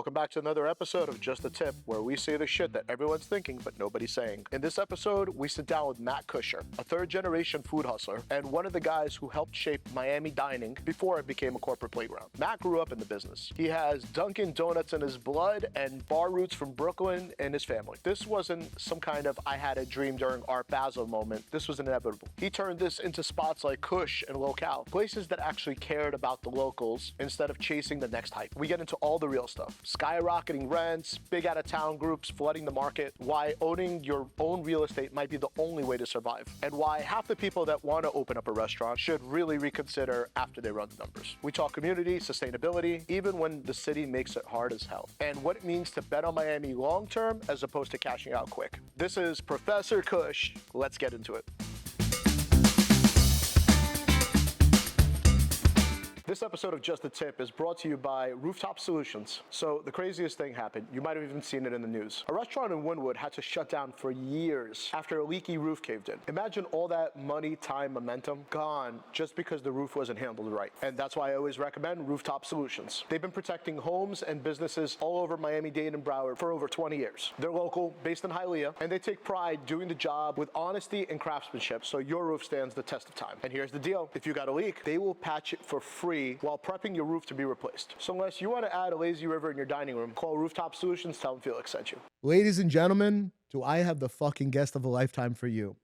Welcome back to another episode of Just a Tip, where we say the shit that everyone's thinking but nobody's saying. In this episode, we sit down with Matt Kuscher, a third-generation food hustler and one of the guys who helped shape Miami dining before it became a corporate playground. Matt grew up in the business. He has Dunkin Donuts in his blood and bar roots from Brooklyn in his family. This wasn't some kind of I had a dream during Art Basel moment. This was inevitable. He turned this into spots like Kush and Lokal, places that actually cared about the locals instead of chasing the next hype. We get into all the real stuff. Skyrocketing rents, big out-of-town groups flooding the market, why owning your own real estate might be the only way to survive, and why half the people that want to open up a restaurant should really reconsider after they run the numbers. We talk community, sustainability, even when the city makes it hard as hell, and what it means to bet on Miami long-term as opposed to cashing out quick. This is Professor Kush. Let's get into it. This episode of Just a Tip is brought to you by Rooftop Solutions. So the craziest thing happened. You might have even seen it in the news. A restaurant in Wynwood had to shut down for years after a leaky roof caved in. Imagine all that money, time, momentum gone just because the roof wasn't handled right. And that's why I always recommend Rooftop Solutions. They've been protecting homes and businesses all over Miami-Dade and Broward for over 20 years. They're local, based in Hialeah, and they take pride doing the job with honesty and craftsmanship so your roof stands the test of time. And here's the deal. If you got a leak, they will patch it for free while prepping your roof to be replaced. So unless you want to add a lazy river in your dining room, call Rooftop Solutions, tell them Felix sent you. Ladies and gentlemen, do I have the fucking guest of a lifetime for you?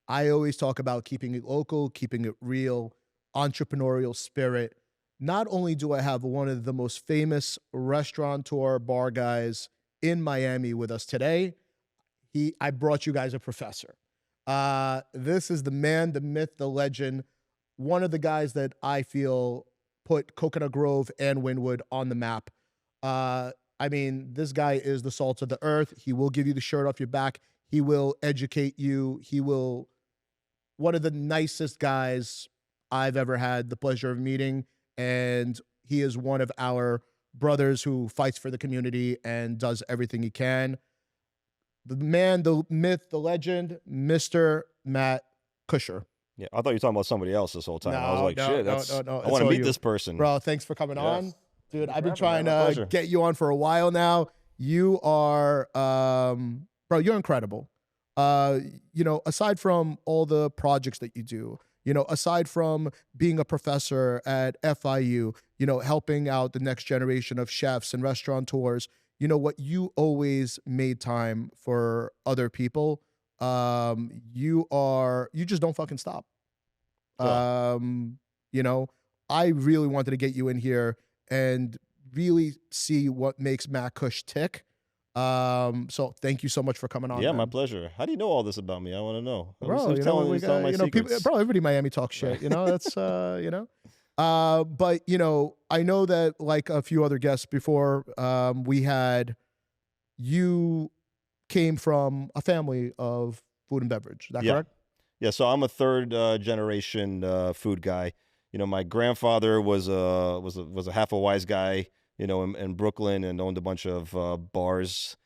I always talk about keeping it local, keeping it real, entrepreneurial spirit. Not only do I have one of the most famous restaurateur bar guys in Miami with us today, I brought you guys a professor. This is the man, the myth, the legend, one of the guys that I feel put Coconut Grove and Wynwood on the map. I mean, this guy is the salt of the earth. He will give you the shirt off your back. He will educate you. One of the nicest guys I've ever had the pleasure of meeting. And he is one of our brothers who fights for the community and does everything he can. The man, the myth, the legend, Mr. Matt Kuscher. Yeah, I thought you were talking about somebody else this whole time. I was like, shit, no. I want to meet this person. Bro, thanks for coming on. Dude, I've been trying to pleasure. get you on for a while now. You are, bro, you're incredible. Aside from all the projects that you do, aside from being a professor at FIU, helping out the next generation of chefs and restaurateurs, what you always made time for other people. You just don't fucking stop. Yeah. I really wanted to get you in here and really see what makes Matt Kush tick. So thank you so much for coming on. Yeah, man. my pleasure. How do you know all this about me? I want to know. Bro, Who's telling my secrets? bro, everybody in Miami talks shit, that's, but, I know that like a few other guests before, we had, you came from a family of food and beverage. Is that correct? Yeah, so I'm a third generation food guy. My grandfather was a half a wise guy, in Brooklyn, and owned a bunch of bars.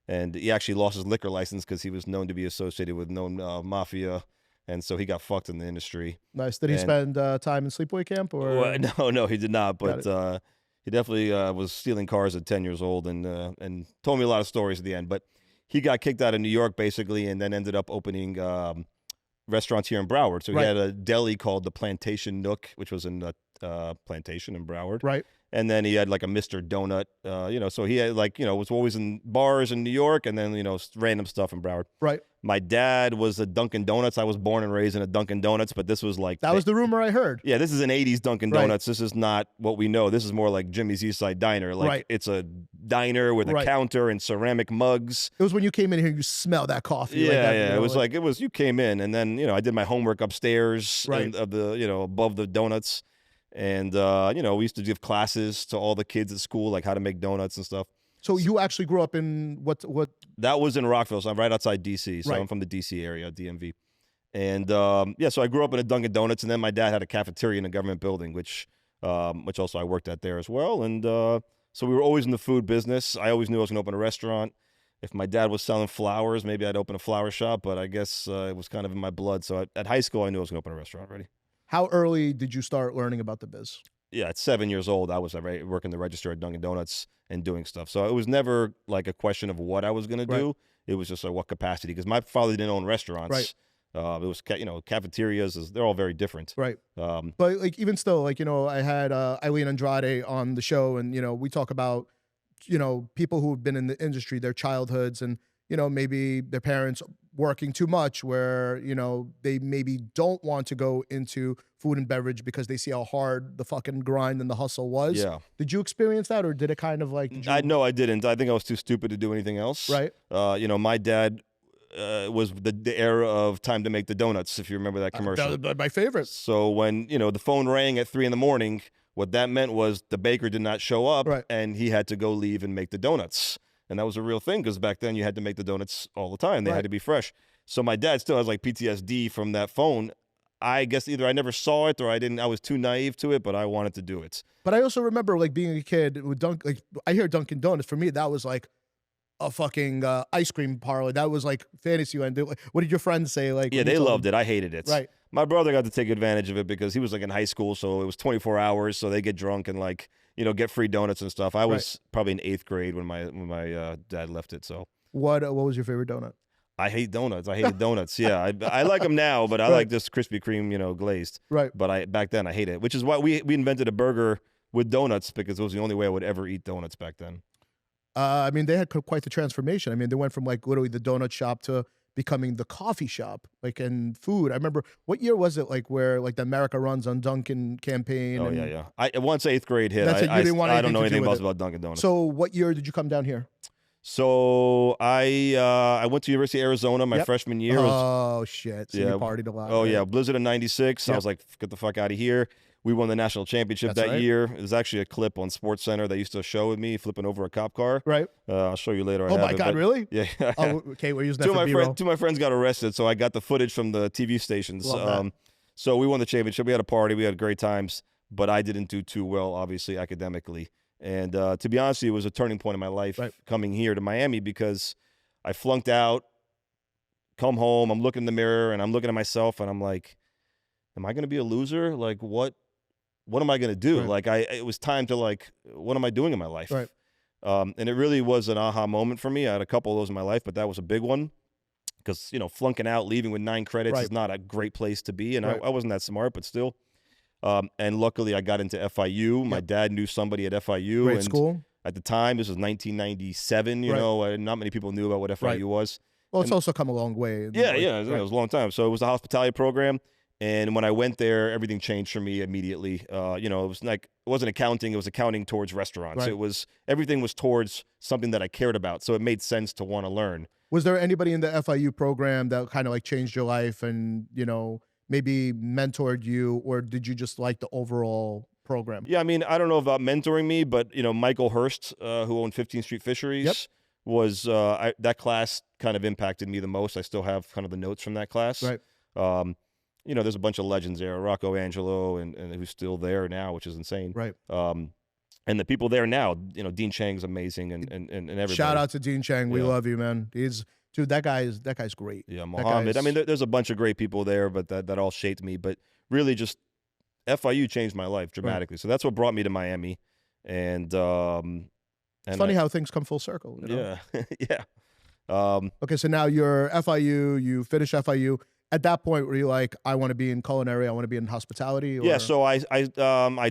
And he actually lost his liquor license because he was known to be associated with known mafia. And so he got fucked in the industry. Nice. Did he spend time in sleepaway camp? Or? Well, no, he did not. But he definitely was stealing cars at 10 years old and told me a lot of stories at the end. But he got kicked out of New York, basically, and then ended up opening restaurants here in Broward. So he had a deli called the Plantation Nook, which was in the Plantation in Broward. Right. And then he had like a Mr. Donut, so he had was always in bars in New York, and then, random stuff in Broward. Right. My dad was a Dunkin Donuts. I was born and raised in a Dunkin Donuts, but this was like... That was the rumor I heard. Yeah, this is an 80s Dunkin Donuts. This is not what we know. This is more like Jimmy's East Side Diner. Like, it's a diner with a counter and ceramic mugs. It was when you came in here, you smelled that coffee. Yeah. It was you came in, and then, I did my homework upstairs of the, above the donuts. And, we used to give classes to all the kids at school, like how to make donuts and stuff. So you actually grew up in what? That was in Rockville, so I'm right outside D.C., so I'm from the D.C. area, DMV. And, so I grew up in a Dunkin' Donuts, and then my dad had a cafeteria in a government building, which also I worked at there as well. And so we were always in the food business. I always knew I was going to open a restaurant. If my dad was selling flowers, maybe I'd open a flower shop, but I guess it was kind of in my blood. So at high school, I knew I was going to open a restaurant already. How early did you start learning about the biz? at 7 years old, I was working the register at Dunkin Donuts and doing stuff. So it was never like a question of what I was going to do. It was just like what capacity, because my father didn't own restaurants. Right. It was, cafeterias, they're all very different. Right. But like, even still, like, I had Eileen Andrade on the show, and, we talk about, people who've been in the industry, their childhoods, and, maybe their parents working too much, where, they maybe don't want to go into food and beverage because they see how hard the fucking grind and the hustle was. Yeah. Did you experience that, or did it kind of like... No, I didn't. I think I was too stupid to do anything else. Right. My dad was the era of Time to Make the Donuts, if you remember that commercial. That's my favorite. So when, the phone rang at 3 a.m, what that meant was the baker did not show up, and he had to go leave and make the donuts. And that was a real thing, because back then you had to make the donuts all the time. They had to be fresh. So my dad still has like PTSD from that phone. I guess either I never saw it or I was too naive to it, but I wanted to do it. But I also remember like being a kid with I hear Dunkin Donuts. For me, that was like a fucking ice cream parlor. That was like fantasy land. What did your friends say? Like, yeah, they loved it. I hated it. Right. My brother got to take advantage of it because he was like in high school, so it was 24 hours. So they get drunk and like, get free donuts and stuff. I was probably in 8th grade when my dad left it. So what was your favorite donut? I hate donuts. I hated donuts. Yeah, I like them now, but I like this Krispy Kreme, glazed. Right. But back then I hated it, which is why we invented a burger with donuts, because it was the only way I would ever eat donuts back then. I mean, they had quite the transformation. I mean, they went from like literally the donut shop to becoming the coffee shop, like, and food. I remember, what year was it, like, where like the America Runs on Dunkin campaign? Oh, yeah. Once 8th grade hit, I don't know anything else about Dunkin Donuts. So what year did you come down here? So I went to University of Arizona my freshman year. Oh, shit. So you partied a lot. Oh, yeah. Blizzard of 96. I was like, get the fuck out of here. We won the national championship that year. There's actually a clip on SportsCenter that used to show with me flipping over a cop car. Right. I'll show you later. Oh, my God, really? Yeah. Oh, okay, we're using that for B-roll. Two of my friends got arrested, so I got the footage from the TV stations. So we won the championship. We had a party. We had great times, but I didn't do too well, obviously, academically. And to be honest with you, it was a turning point in my life coming here to Miami, because I flunked out, come home, I'm looking in the mirror, and I'm looking at myself, and I'm like, am I going to be a loser? Like, what am I going to do? Like, it was time to, like, what am I doing in my life? Right. And it really was an aha moment for me. I had a couple of those in my life, but that was a big one, because, flunking out, leaving with 9 credits is not a great place to be. And I wasn't that smart, but still. And luckily I got into FIU. My dad knew somebody at FIU. Great school. At the time, this was 1997, you know, not many people knew about what FIU was. Well, it's also come a long way. Yeah, it was a long time. So it was the hospitality program. And when I went there, everything changed for me immediately. It was like, it wasn't accounting, it was accounting towards restaurants. Everything was towards something that I cared about. So it made sense to want to learn. Was there anybody in the FIU program that kind of like changed your life and, maybe mentored you, or did you just like the overall program? Yeah, I mean, I don't know about mentoring me, but, Michael Hurst, who owned 15th Street Fisheries, was, that class kind of impacted me the most. I still have kind of the notes from that class. Right. There's a bunch of legends there, Rocco Angelo, and who's still there now, which is insane. Right. And the people there now, Dean Chang's amazing, and everybody. Shout out to Dean Chang. We love you, man. Dude, that guy's great. Yeah, Mohammed. I mean, there's a bunch of great people there, but that all shaped me. But really, just FIU changed my life dramatically. So that's what brought me to Miami. And it's funny how things come full circle. Yeah, yeah. Okay, so now you're FIU. You finish FIU. At that point, were you like, I want to be in culinary, I want to be in hospitality? Or? Yeah, so I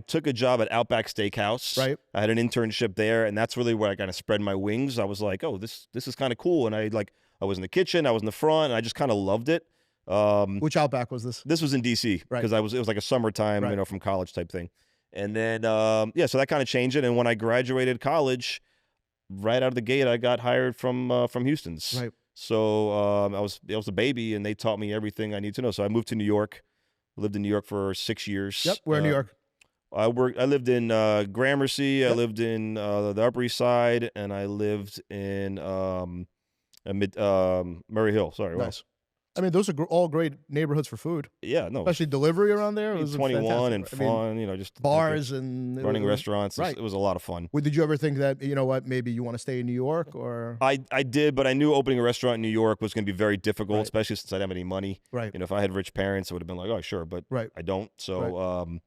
took a job at Outback Steakhouse. Right. I had an internship there, and that's really where I kind of spread my wings. I was like, oh, this is kind of cool. And I was in the kitchen, I was in the front, and I just kind of loved it. Which Outback was this? This was in DC, because it was like a summertime, from college type thing. And then so that kind of changed it. And when I graduated college, right out of the gate, I got hired from Houston's. Right. So I was a baby, and they taught me everything I need to know. So I moved to New York, lived in New York for 6 years. Yep. Where in New York? I lived in Gramercy. I lived in the Upper East Side, and I lived in Murray Hill. Sorry, nice. I mean, those are all great neighborhoods for food. Yeah, no. Especially delivery around there. It was 21 fantastic. and fun, just bars and running restaurants. Right. It was a lot of fun. Did you ever think that, maybe you want to stay in New York, or? I did, but I knew opening a restaurant in New York was going to be very difficult, especially since I didn't have any money. Right. If I had rich parents, it would have been like, oh, sure, but I don't. So,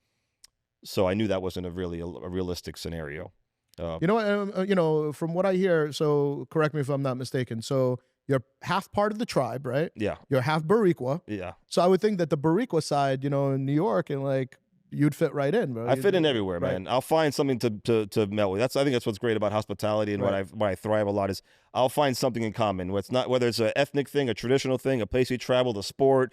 So I knew that wasn't a realistic scenario. You know what? You know, from what I hear, so correct me if I'm not mistaken. So you're half part of the tribe, right? Yeah. You're half Boricua. Yeah. So I would think that the Boricua side, you know, in New York, and like you'd fit right in, bro. I fit in everywhere, man. I'll find something to melt with. I think that's what's great about hospitality, and why I thrive a lot is I'll find something in common. Whether it's an ethnic thing, a traditional thing, a place we travel, a sport,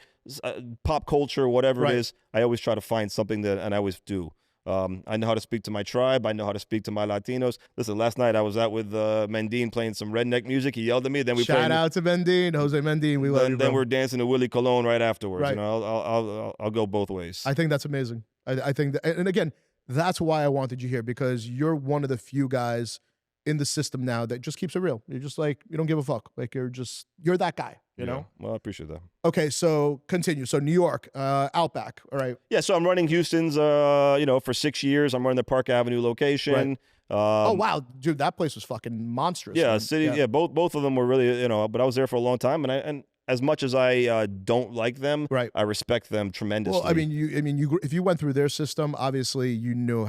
pop culture, whatever it is. I always try to find something and I always do. I know how to speak to my tribe. I know how to speak to my Latinos. Listen, last night I was out with Mendine playing some redneck music. He yelled at me. Then we shout out to Mendine, Jose Mendine. We love you, bro. Then we're dancing to Willie Colon right afterwards. You know, I'll go both ways. I think that's amazing. I think that, and again, that's why I wanted you here, because you're one of the few guys in the system now that just keeps it real. You're just like, you don't give a fuck. Like you're that guy, you know? Well, I appreciate that. Okay, so continue. So New York, Outback, all right. Yeah, so I'm running Houston's, for 6 years. I'm running the Park Avenue location. Oh, wow. Dude, that place was fucking monstrous. Yeah, man. city. Yeah, both of them were really, but I was there for a long time. And as much as I don't like them, I respect them tremendously. Well, I mean, if you went through their system, obviously you knew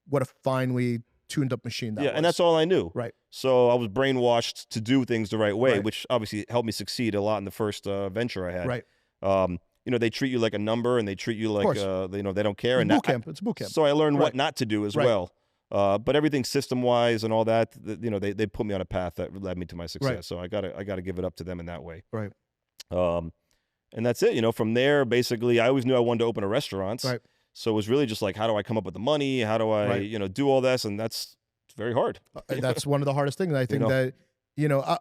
what a finely tuned up machine that was. Yeah, and that's all I knew. Right. So I was brainwashed to do things the right way, which obviously helped me succeed a lot in the first venture I had. Right. They treat you like a number, and they treat you like they don't care. It's boot camp. It's boot camp. So I learned what not to do as well. But everything system wise and all that, they put me on a path that led me to my success. So I gotta give it up to them in that way. Right. And that's it. From there, basically, I always knew I wanted to open a restaurant. Right. So it was really just like, how do I come up with the money? How do I, do all this? And it's very hard. That's one of the hardest things. I think that,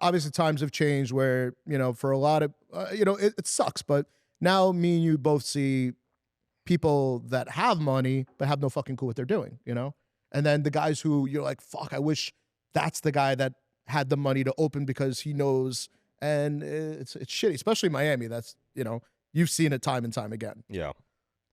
obviously times have changed where, for a lot of, it sucks. But now me and you both see people that have money but have no fucking clue what they're doing, And then the guys who you're like, fuck, I wish that's the guy that had the money to open because he knows. And it's shitty, especially Miami. That's, you've seen it time and time again. Yeah.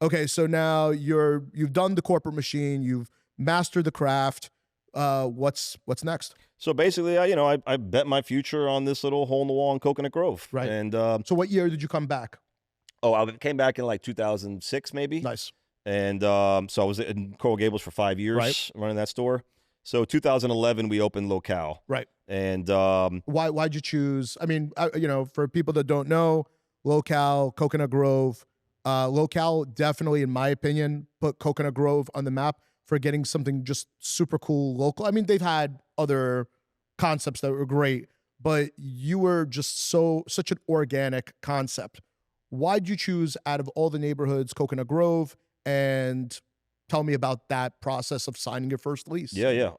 Okay, so now you've done the corporate machine, you've mastered the craft. What's next? So basically, I bet my future on this little hole in the wall in Coconut Grove. Right. And so what year did you come back? Oh, I came back in like 2006, maybe. Nice. And so I was in Coral Gables for 5 years running that store. So 2011, we opened Lokal. Right. And why'd you choose? I mean, for people that don't know, Lokal, Coconut Grove. Lokal definitely, in my opinion, put Coconut Grove on the map for getting something just super cool local. I mean, they've had other concepts that were great, but you were just such an organic concept. Why'd you choose, out of all the neighborhoods, Coconut Grove? And tell me about that process of signing your first lease. Yeah.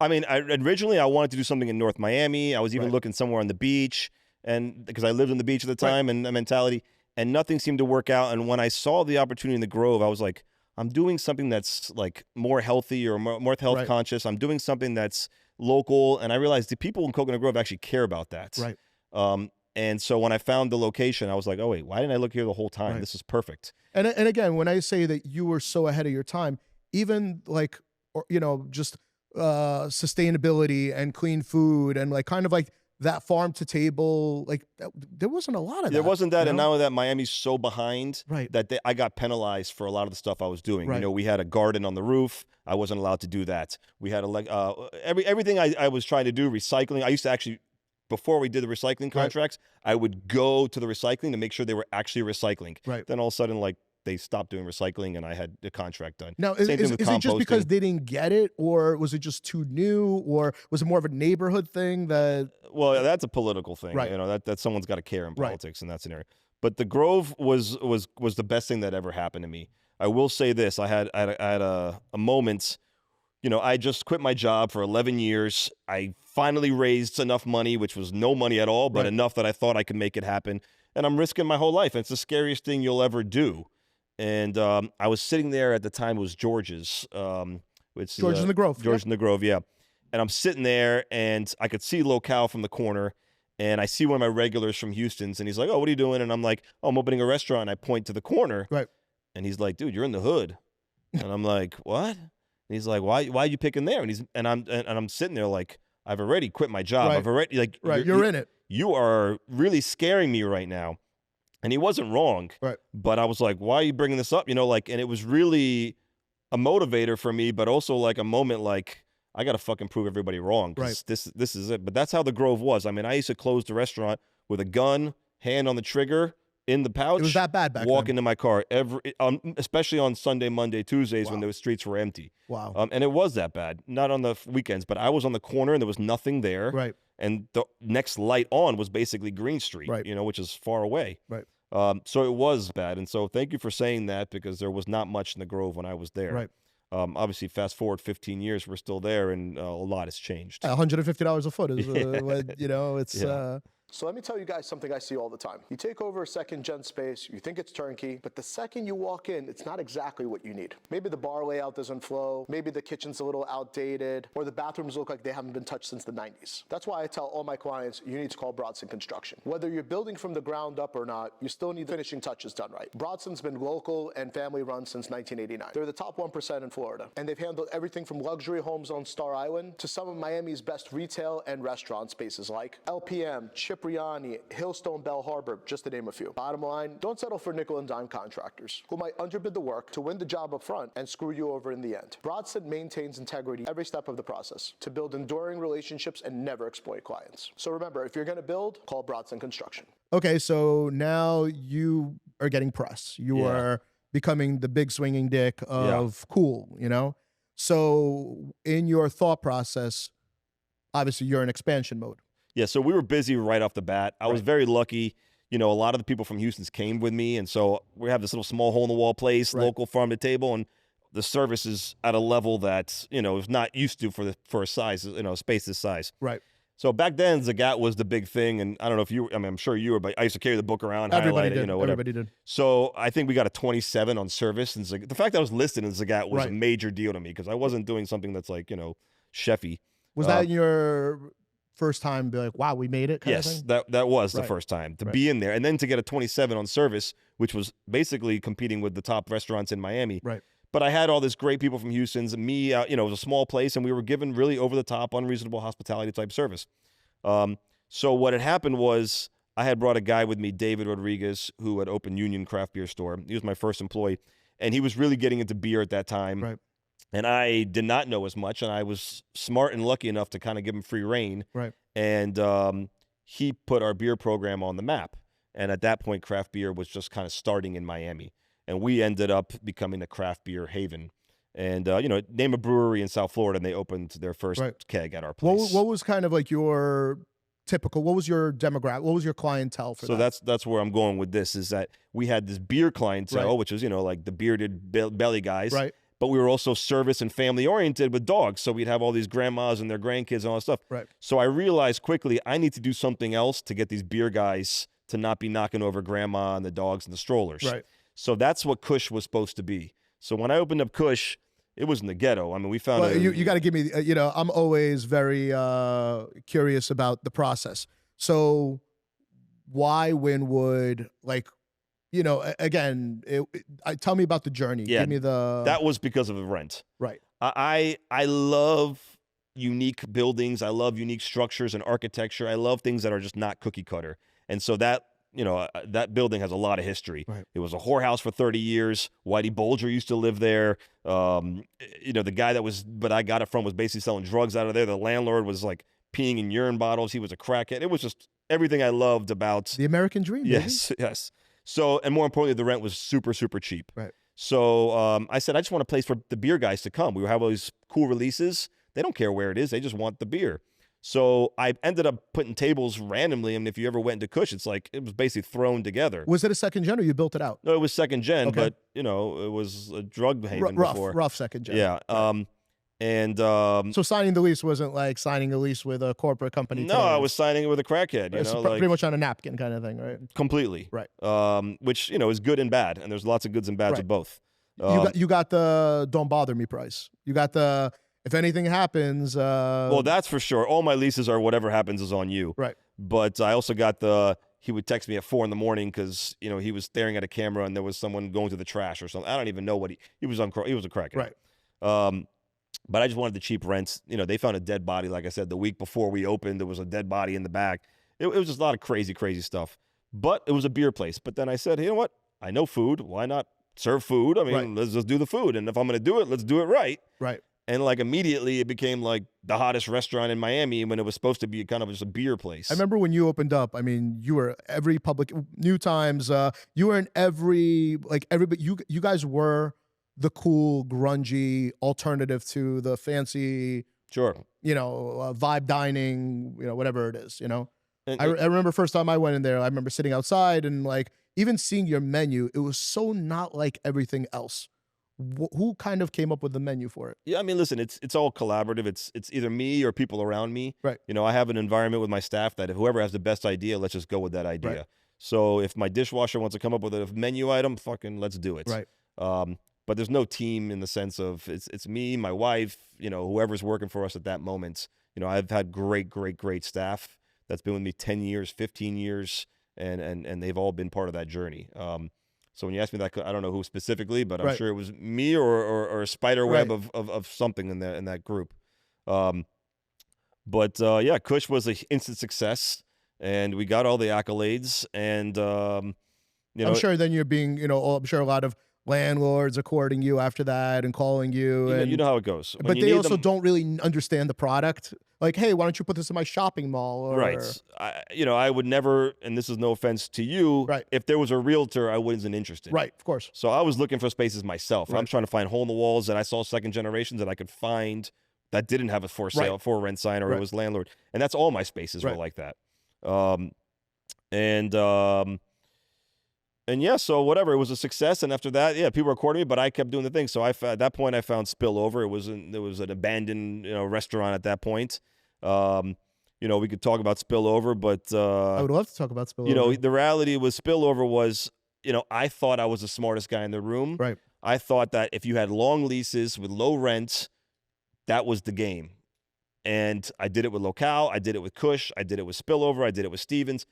Originally I wanted to do something in North Miami. I was even looking somewhere on the beach, and because I lived on the beach at the time, and the mentality. And nothing seemed to work out. And when I saw the opportunity in the Grove, I was like, I'm doing something that's like more healthy or more health conscious. I'm doing something that's local. And I realized the people in Coconut Grove actually care about that. Right. And so when I found the location, I was like, oh, wait, why didn't I look here the whole time? Right. This is perfect. And again, when I say that you were so ahead of your time, even like, just sustainability and clean food and like kind of like that farm to table, like there wasn't a lot of that. There wasn't that, and now that Miami's so behind, that I got penalized for a lot of the stuff I was doing. Right. We had a garden on the roof. I wasn't allowed to do that. We had everything I was trying to do, recycling. I used to actually, before we did the recycling contracts, I would go to the recycling to make sure they were actually recycling. Right. Then all of a sudden, they stopped doing recycling, and I had the contract done. Now, is it just because they didn't get it, or was it just too new, or was it more of a neighborhood thing that? Well, that's a political thing, right? That someone's got to care in politics in that scenario. But the Grove was the best thing that ever happened to me. I will say this: I had a moment. I just quit my job for 11 years. I finally raised enough money, which was no money at all, but enough that I thought I could make it happen. And I'm risking my whole life. And it's the scariest thing you'll ever do. And I was sitting there at the time. It was George's. George's in the Grove. George's in the Grove, yeah. And I'm sitting there, and I could see Lokal from the corner. And I see one of my regulars from Houston's, and he's like, oh, what are you doing? And I'm like, oh, I'm opening a restaurant. And I point to the corner. Right. And he's like, dude, you're in the hood. And I'm like, what? And he's like, why are you picking there? And I'm sitting there like, I've already quit my job. Right. I've already you're in it. You are really scaring me right now. And he wasn't wrong. Right. But I was like, why are you bringing this up? And it was really a motivator for me, but also like a moment like I got to fucking prove everybody wrong. Right. This is it. But that's how the Grove was. I mean, I used to close the restaurant with a gun, hand on the trigger, in the pouch. It was that bad back walk then. into my car especially on Sunday, Monday, Tuesdays when the streets were empty. Wow. And it was that bad. Not on the weekends, but I was on the corner and there was nothing there. Right. And the next light on was basically Green Street, Right. you know, which is far away. Right. So it was bad. And so thank you for saying that, because there was not much in the Grove when I was there. Right. Obviously, fast forward 15 years, we're still there, and a lot has changed. $150 a foot is, you know, it's. So let me tell you guys something I see all the time. You take over a second-gen space, you think it's turnkey, but the second you walk in, it's not exactly what you need. Maybe the bar layout doesn't flow, maybe the kitchen's a little outdated, or the bathrooms look like they haven't been touched since the 90s. That's why I tell all my clients, you need to call Brodson Construction. Whether you're building from the ground up or not, you still need the finishing touches done right. Brodson's been local and family-run since 1989. They're the top 1% in Florida, and they've handled everything from luxury homes on Star Island to some of Miami's best retail and restaurant spaces like LPM, Cipriani, Hillstone, Bell Harbor, just to name a few. Bottom line, don't settle for nickel and dime contractors who might underbid the work to win the job up front and screw you over in the end. Brodson maintains integrity every step of the process to build enduring relationships and never exploit clients. So remember, if you're going to build, call Brodson Construction. Okay, so now you are getting press. You are becoming the big swinging dick of cool, you know? So in your thought process, obviously you're in expansion mode. Yeah, so we were busy right off the bat. I was very lucky. You know, a lot of the people from Houston's came with me, and so we have this little small hole-in-the-wall place, local farm to table, and the service is at a level that, you know, is not used to for a size, you know, space this size. Right. So back then, Zagat was the big thing, and I don't know if you, I mean, I'm sure you were, but I used to carry the book around, Everybody highlight did. it, you know, whatever. Everybody did. So I think we got a 27 on service, and the fact that I was listed in Zagat was a major deal to me, because I wasn't doing something that's like, you know, chefy. Was that your first time be like, wow, we made it kind of thing? Yes, that was the first time to be in there. And then to get a 27 on service, which was basically competing with the top restaurants in Miami. Right. But I had all this great people from Houston's, and me, you know, it was a small place, and we were given really over-the-top, unreasonable hospitality type service. So what had happened was I had brought a guy with me, David Rodriguez, who had opened Union Craft Beer Store. He was my first employee, and he was really getting into beer at that time. Right. And I did not know as much, and I was smart and lucky enough to kind of give him free reign. Right. And he put our beer program on the map. And at that point, craft beer was just kind of starting in Miami. And we ended up becoming a craft beer haven. And, you know, name a brewery in South Florida, and they opened their first keg at our place. What was kind of like your typical, what was your demographic, what was your clientele for that? So that's where I'm going with this, is that we had this beer clientele, which is, you know, like the bearded belly guys. Right. But we were also service and family oriented with dogs. So we'd have all these grandmas and their grandkids and all that stuff. Right. So I realized quickly I need to do something else to get these beer guys to not be knocking over grandma and the dogs and the strollers. Right. So that's what Kush was supposed to be. So when I opened up Kush, it was in the ghetto. I mean, we found you got to give me, you know, I'm always very curious about the process. So why Wynwood, like, you know, again, tell me about the journey. Yeah, give me the... That was because of the rent. Right. I love unique buildings. I love unique structures and architecture. I love things that are just not cookie cutter. And so that, you know, that building has a lot of history. Right. It was a whorehouse for 30 years. Whitey Bulger used to live there. You know, the guy that I got it from was basically selling drugs out of there. The landlord was like peeing in urine bottles. He was a crackhead. It was just everything I loved about the American dream. Yes, baby. yes. So, and more importantly, the rent was super, super cheap. Right. So I said, I just want a place for the beer guys to come. We have all these cool releases. They don't care where it is. They just want the beer. So I ended up putting tables randomly. I mean, if you ever went into Kush, it's like it was basically thrown together. Was it a second gen or you built it out? No, it was second gen, Okay. but, you know, it was a drug haven before. Rough second gen. Yeah. Right. So signing the lease wasn't like signing a lease with a corporate company. No, I was signing it with a crackhead, you it's know, pretty much on a napkin kind of thing, right? Completely. Right. Which, you know, is good and bad. And there's lots of goods and bads with both. You got the don't bother me price. You got the if anything happens. Well, that's for sure. All my leases are whatever happens is on you. Right. But I also got he would text me at 4 a.m. because, you know, he was staring at a camera and there was someone going to the trash or something. I don't even know what he was a crackhead. Right. But I just wanted the cheap rents. You know, they found a dead body. Like I said, the week before we opened, there was a dead body in the back. It was just a lot of crazy, crazy stuff. But it was a beer place. But then I said, you know what? I know food. Why not serve food. I mean, Right. let's just do the food. And if I'm going to do it, let's do it right. Right. And like immediately it became like the hottest restaurant in Miami when it was supposed to be kind of just a beer place. I remember when you opened up, I mean, you were every public, New Times, you were in everybody, you guys were the cool, grungy alternative to the fancy, Sure. vibe dining, whatever it is, And, I remember first time I went in there, I remember sitting outside and like even seeing your menu, it was so not like everything else. Who kind of came up with the menu for it? yeah, I mean, listen, it's all collaborative. It's either me or people around me. Right. I have an environment with my staff that if whoever has the best idea, let's just go with that idea. Right. So if my dishwasher wants to come up with a menu item, fucking let's do it. Right. But there's no team in the sense of it's me, my wife, whoever's working for us at that moment. I've had great staff that's been with me 10 years, 15 years, and they've all been part of that journey. So when you ask me that, I don't know who specifically, but I'm Right. sure it was me or a spider web Right. of something in that group. Yeah, Kush was an instant success, and we got all the accolades. And I'm sure then you're being, I'm sure a lot of landlords are courting you after that and calling you. you know how it goes. When But you they need also them- don't really understand the product. Like, hey, why don't you put this in my shopping mall? Or, Right. I would never, and this is no offense to you. Right. If there was a realtor, I wasn't interested. Right, of course. So I was looking for spaces myself. Right. I'm trying to find hole in the walls, and I saw second generations that I could find that didn't have a for sale, Right. for rent sign, or Right. it was landlord. And that's all my spaces were Right. like that. And yeah, so whatever, it was a success. And after that, yeah, people were courting me, but I kept doing the thing. So at that point, I found Spillover. There was an abandoned restaurant at that point. We could talk about Spillover, but I would love to talk about spillover. the reality was Spillover was, I thought I was the smartest guy in the room. Right. I thought that if you had long leases with low rent, that was the game. And I did it with Lokal. I did it with Kush. I did it with Spillover. I did it with Stevens.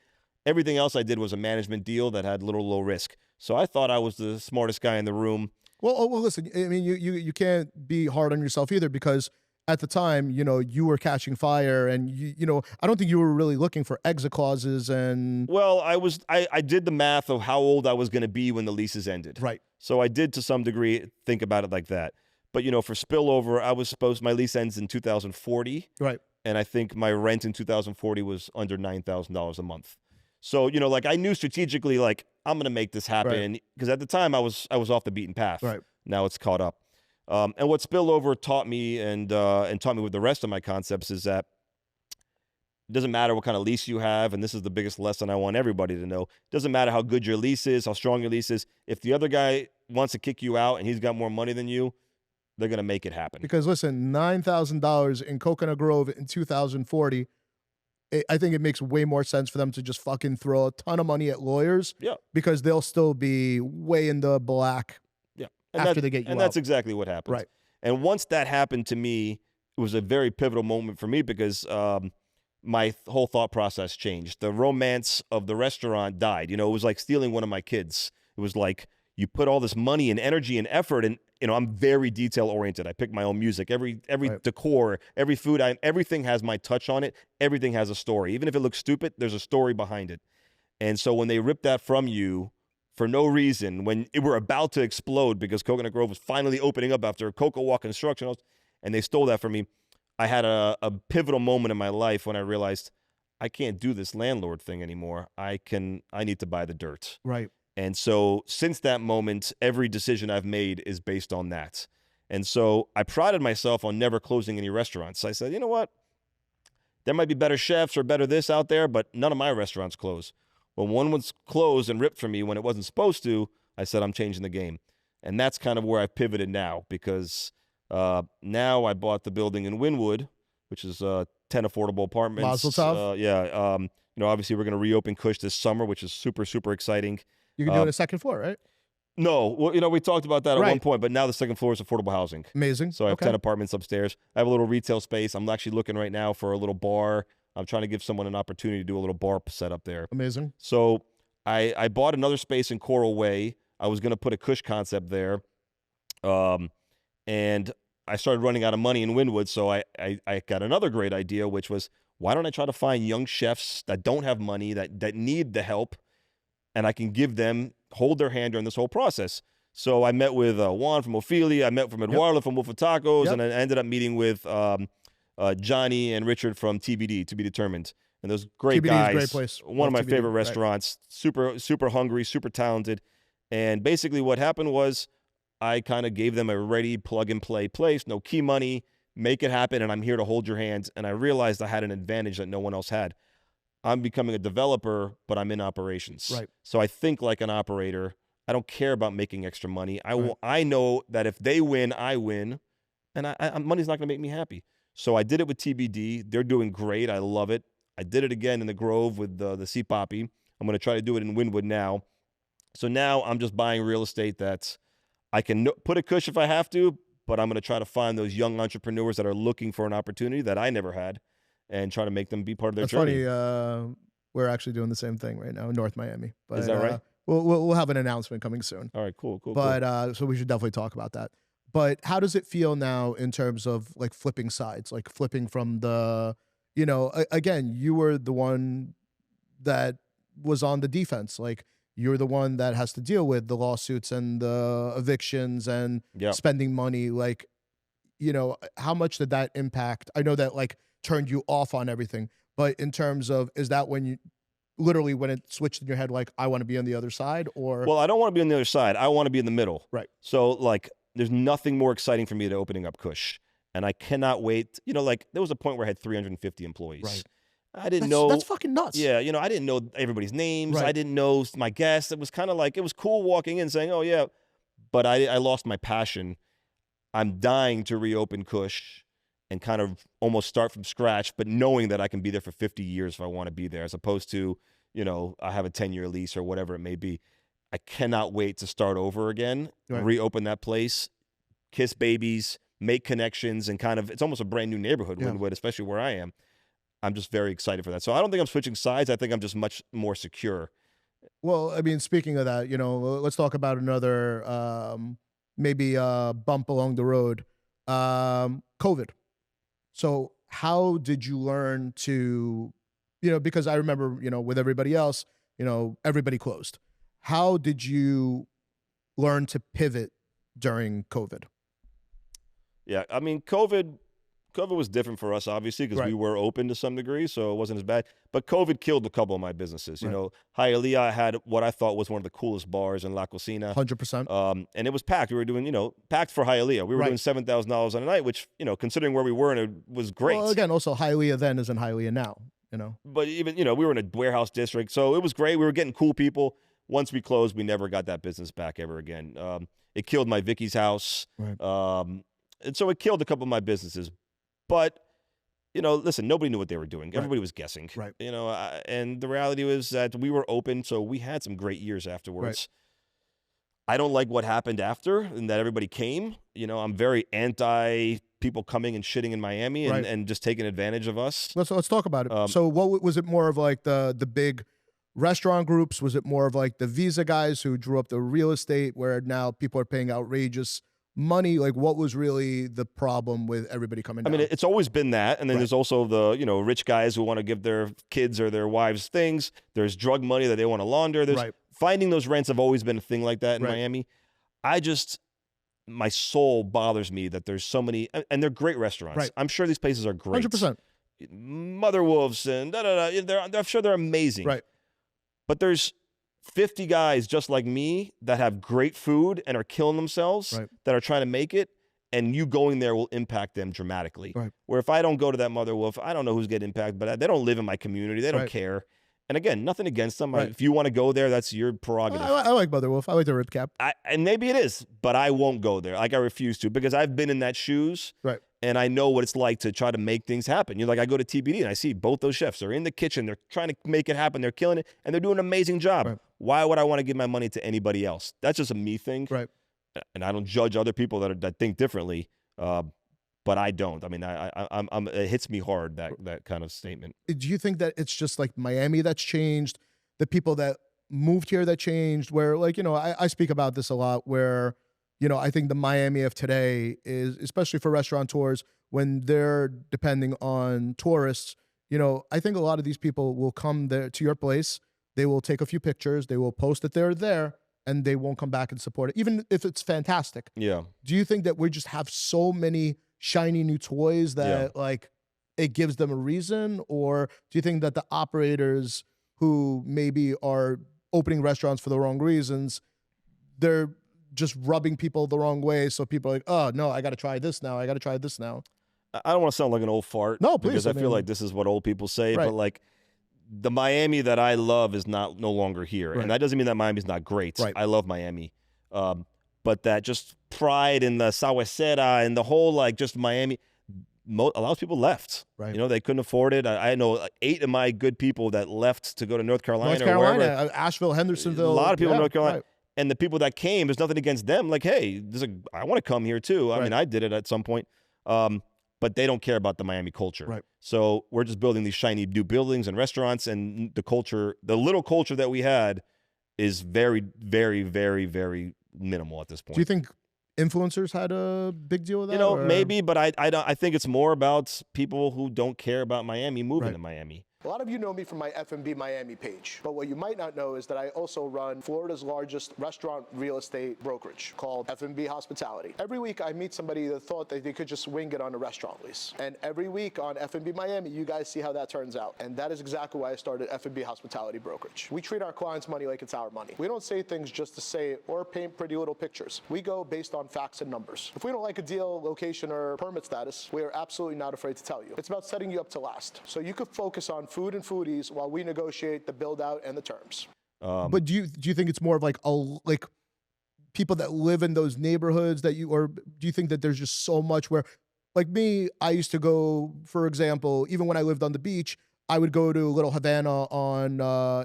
Everything else I did was a management deal that had little low risk. So I thought I was the smartest guy in the room. Well, listen, I mean, you can't be hard on yourself either because at the time, you were catching fire and, I don't think you were really looking for exit clauses and. Well, I did the math of how old I was going to be when the leases ended. Right. So I did to some degree think about it like that. But, for Spillover, my lease ends in 2040. Right. And I think my rent in 2040 was under $9,000 a month. So, I knew strategically, like, I'm going to make this happen because at the time I was off the beaten path. Right. Now it's caught up. And what Spillover taught me and taught me with the rest of my concepts is that it doesn't matter what kind of lease you have. And this is the biggest lesson I want everybody to know. It doesn't matter how good your lease is, how strong your lease is. If the other guy wants to kick you out and he's got more money than you, they're going to make it happen. Because listen, $9,000 in Coconut Grove in 2040, I think it makes way more sense for them to just fucking throw a ton of money at lawyers. Yeah. Because they'll still be way in the black. Yeah. After they get you and out. that's exactly what happened. Right. And once that happened to me, it was a very pivotal moment for me because my whole thought process changed. The romance of the restaurant died. It was like stealing one of my kids. It was like you put all this money and energy and effort and I'm very detail oriented. I pick my own music, every Right. decor, every food item, everything has my touch on it. Everything has a story. Even if it looks stupid, there's a story behind it. And so when they rip that from you for no reason, when it were about to explode because Coconut Grove was finally opening up after Cocoa Walk construction, and they stole that from me, I had a pivotal moment in my life when I realized I can't do this landlord thing anymore. I need to buy the dirt. Right. And so since that moment, every decision I've made is based on that. And so I prided myself on never closing any restaurants. I said, you know what? There might be better chefs or better this out there, but none of my restaurants close. When one was closed and ripped from me when it wasn't supposed to, I said, I'm changing the game. And that's kind of where I've pivoted now because now I bought the building in Wynwood, which is 10 affordable apartments. Mazel tov. Yeah. Obviously we're going to reopen Kush this summer, which is super, super exciting. You can do it a second floor, right? No, well, we talked about that at Right. one point, but now the second floor is affordable housing. Amazing. So I have Okay. 10 apartments upstairs. I have a little retail space. I'm actually looking right now for a little bar. I'm trying to give someone an opportunity to do a little bar setup there. Amazing. So I bought another space in Coral Way. I was going to put a Kush concept there. And I started running out of money in Wynwood, so I got another great idea, which was, why don't I try to find young chefs that don't have money, that need the help, and I can hold their hand during this whole process. So I met with Juan from Ophelia. I met from Eduardo from Wolf of Tacos. Yep. And I ended up meeting with Johnny and Richard from TBD, To Be Determined. And those great TBD guys. is a great place. One of my TBD, favorite right. restaurants. Super, super hungry, super talented. And basically what happened was I kind of gave them a ready plug-and-play place, no key money, make it happen, and I'm here to hold your hands. And I realized I had an advantage that no one else had. I'm becoming a developer, but I'm in operations. Right. So I think like an operator. I don't care about making extra money. I know that if they win, I win, and money's not going to make me happy. So I did it with TBD. They're doing great. I love it. I did it again in the Grove with the Sea Poppy. I'm going to try to do it in Wynwood now. So now I'm just buying real estate that I can put a Kush if I have to, but I'm going to try to find those young entrepreneurs that are looking for an opportunity that I never had and try to make them be part of their journey. That's funny. We're actually doing the same thing right now in North Miami. But, is that right? We'll have an announcement coming soon. All right, cool. But so we should definitely talk about that. But how does it feel now in terms of like flipping sides, like flipping from the, again, you were the one that was on the defense. Like you're the one that has to deal with the lawsuits and the evictions and spending money. Like, how much did that impact? I know that like turned you off on everything, but in terms of, is that when you literally when it switched in your head, like I want to be on the other side? Or well, I don't want to be on the other side. I want to be in the middle. Right. So like there's nothing more exciting for me than opening up Kush. And I cannot wait. Like there was a point where I had 350 employees. Right. I didn't know. That's fucking nuts. Yeah, I didn't know everybody's names. Right. I didn't know my guests. It was kind of like, it was cool walking in saying, oh yeah, but I lost my passion. I'm dying to reopen Kush and kind of almost start from scratch, but knowing that I can be there for 50 years if I want to be there, as opposed to, I have a 10-year lease or whatever it may be. I cannot wait to start over again, reopen that place, kiss babies, make connections, and kind of, it's almost a brand new neighborhood, Wynwood, especially where I am. I'm just very excited for that. So I don't think I'm switching sides. I think I'm just much more secure. Well, I mean, speaking of that, let's talk about another maybe bump along the road. COVID. So how did you learn to, because I remember, with everybody else, everybody closed. How did you learn to pivot during COVID? Yeah, I mean, COVID was different for us, obviously, because we were open to some degree, so it wasn't as bad. But COVID killed a couple of my businesses. Hialeah had what I thought was one of the coolest bars in La Cocina. 100%. And it was packed. We were doing, packed for Hialeah. We were doing $7,000 on a night, which, considering where we were, and it was great. Well, again, also Hialeah then isn't Hialeah now, But even, we were in a warehouse district, so it was great. We were getting cool people. Once we closed, we never got that business back ever again. It killed my Vicky's house. And so it killed a couple of my businesses. But, listen, nobody knew what they were doing. Everybody was guessing. Right. And the reality was that we were open, so we had some great years afterwards. I don't like what happened after and that everybody came. I'm very anti people coming and shitting in Miami and just taking advantage of us. Let's talk about it. So what was it more of like the big restaurant groups? Was it more of like the Visa guys who drew up the real estate where now people are paying outrageous money? Like what was really the problem with everybody coming down? I mean, it's always been that. And then there's also the, rich guys who want to give their kids or their wives things. There's drug money that they want to launder. There's finding those rents have always been a thing like that in Miami. My soul bothers me that there's so many, and they're great restaurants. I'm sure these places are great. 100%. Mother Wolves and I'm sure they're amazing. But there's 50 guys just like me that have great food and are killing themselves that are trying to make it, and you going there will impact them dramatically. Where if I don't go to that Mother Wolf, I don't know who's getting impacted, but they don't live in my community. They don't care. And again, nothing against them. If you want to go there, that's your prerogative. I like Mother Wolf. I like the rib cap. And maybe it is, but I won't go there. Like I refuse to, because I've been in that shoes. And I know what it's like to try to make things happen. I go to TBD and I see both those chefs are in the kitchen. They're trying to make it happen. They're killing it, and they're doing an amazing job. Why would I want to give my money to anybody else? That's just a me thing. And I don't judge other people that think differently, but I don't. I mean, it hits me hard, that kind of statement. Do you think that it's just like Miami that's changed, the people that moved here that changed, where like, I speak about this a lot, where I think the Miami of today is, especially for restaurateurs, when they're depending on tourists, I think a lot of these people will come there to your place. They will take a few pictures. They will post that they're there. and they won't come back and support it, even if it's fantastic. Yeah. Do you think that we just have so many shiny new toys that like it gives them a reason? Or do you think that the operators who maybe are opening restaurants for the wrong reasons, they're just rubbing people the wrong way, so people are like, oh no, I got to try this now. I got to try this now. I don't want to sound like an old fart. No, please. Because I feel like this is what old people say, but like the Miami that I love is no longer here. And that doesn't mean that Miami's not great. I love Miami. But that just pride in the Sawasera and the whole like just Miami, a lot of people left. You know, they couldn't afford it. I know 8 of my good people that left to go to North Carolina or wherever. Asheville, Hendersonville. A lot of people in North Carolina. And the people that came, there's nothing against them. Like, hey, I want to come here too. I mean, I did it at some point. But they don't care about the Miami culture. So we're just building these shiny new buildings and restaurants, and the culture, the little culture that we had is very, very, very, very minimal at this point. Do you think influencers had a big deal with that? You know, maybe, but I think it's more about people who don't care about Miami moving to Miami. A lot of you know me from my F&B Miami page, but what you might not know is that I also run Florida's largest restaurant real estate brokerage called F&B Hospitality. Every week I meet somebody that thought that they could just wing it on a restaurant lease. And every week on F&B Miami, you guys see how that turns out. And that is exactly why I started F&B Hospitality Brokerage. We treat our clients' money like it's our money. We don't say things just to say it or paint pretty little pictures. We go based on facts and numbers. If we don't like a deal, location, or permit status, we are absolutely not afraid to tell you. It's about setting you up to last. So you could focus on food and foodies while we negotiate the build out and the terms. But do you think it's more of like people that live in those neighborhoods that or do you think that there's just so much where, like me, I used to go, for example, even when I lived on the beach, I would go to Little Havana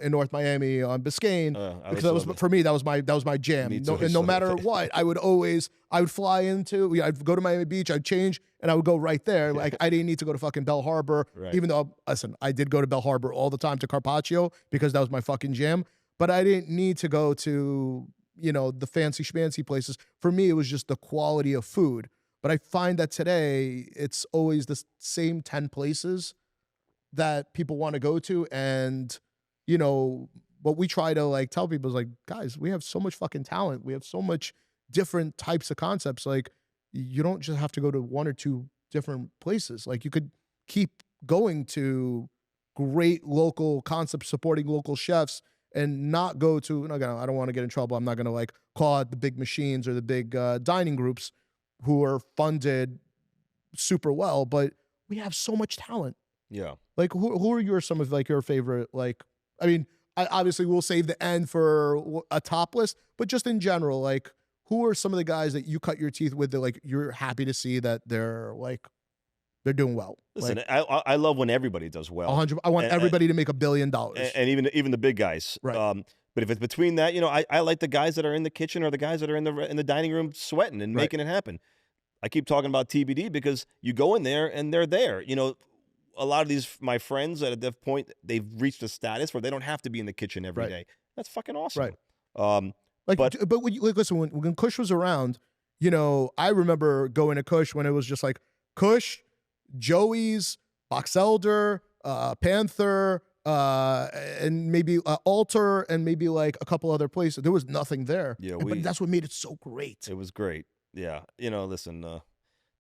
in North Miami on Biscayne because that was for me. That was my jam. No matter what, I would fly into. I'd go to Miami Beach. I'd change and I would go right there. Like I didn't need to go to fucking Bell Harbor, even though listen, I did go to Bell Harbor all the time to Carpaccio because that was my fucking jam. But I didn't need to go to the fancy schmancy places. For me, it was just the quality of food. But I find that today it's always the same 10 places that people want to go to. And, what we try to like tell people is like, guys, we have so much fucking talent. We have so much different types of concepts. Like you don't just have to go to 1 or 2 different places. Like you could keep going to great local concepts, supporting local chefs and not go to, and again, I don't want to get in trouble. I'm not going to like call out the big machines or the big dining groups who are funded super well, but we have so much talent. Yeah. Like who are some of like your favorite, like, I mean, I obviously will save the end for a top list, but just in general, like who are some of the guys that you cut your teeth with that like you're happy to see that they're doing well? Listen, like, I love when everybody does well. 100. I want everybody to make $1 billion. And even the big guys. Right. But if it's between that, I like the guys that are in the kitchen or the guys that are in the dining room sweating and making it happen. I keep talking about TBD because you go in there and they're there. A lot of my friends at that point, they've reached a status where they don't have to be in the kitchen every day. That's fucking awesome. Right. But listen, when Kush was around, I remember going to Kush when it was just like Kush, Joey's, Box Elder, Panther, and maybe Alter, and maybe like a couple other places. There was nothing there. Yeah, but that's what made it so great. It was great. Yeah, listen,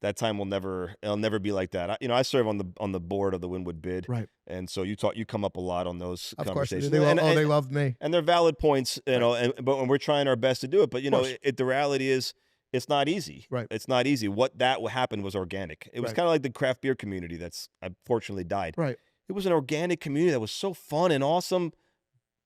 that time it'll never be like that. I serve on the board of the Wynwood bid, right? And so you come up a lot on those conversations. Of course, they loved me, and they're valid points, but when we're trying our best to do it, but the reality is it's not easy. Right, it's not easy. What happened was organic. It was kind of like the craft beer community that's unfortunately died. Right, it was an organic community that was so fun and awesome.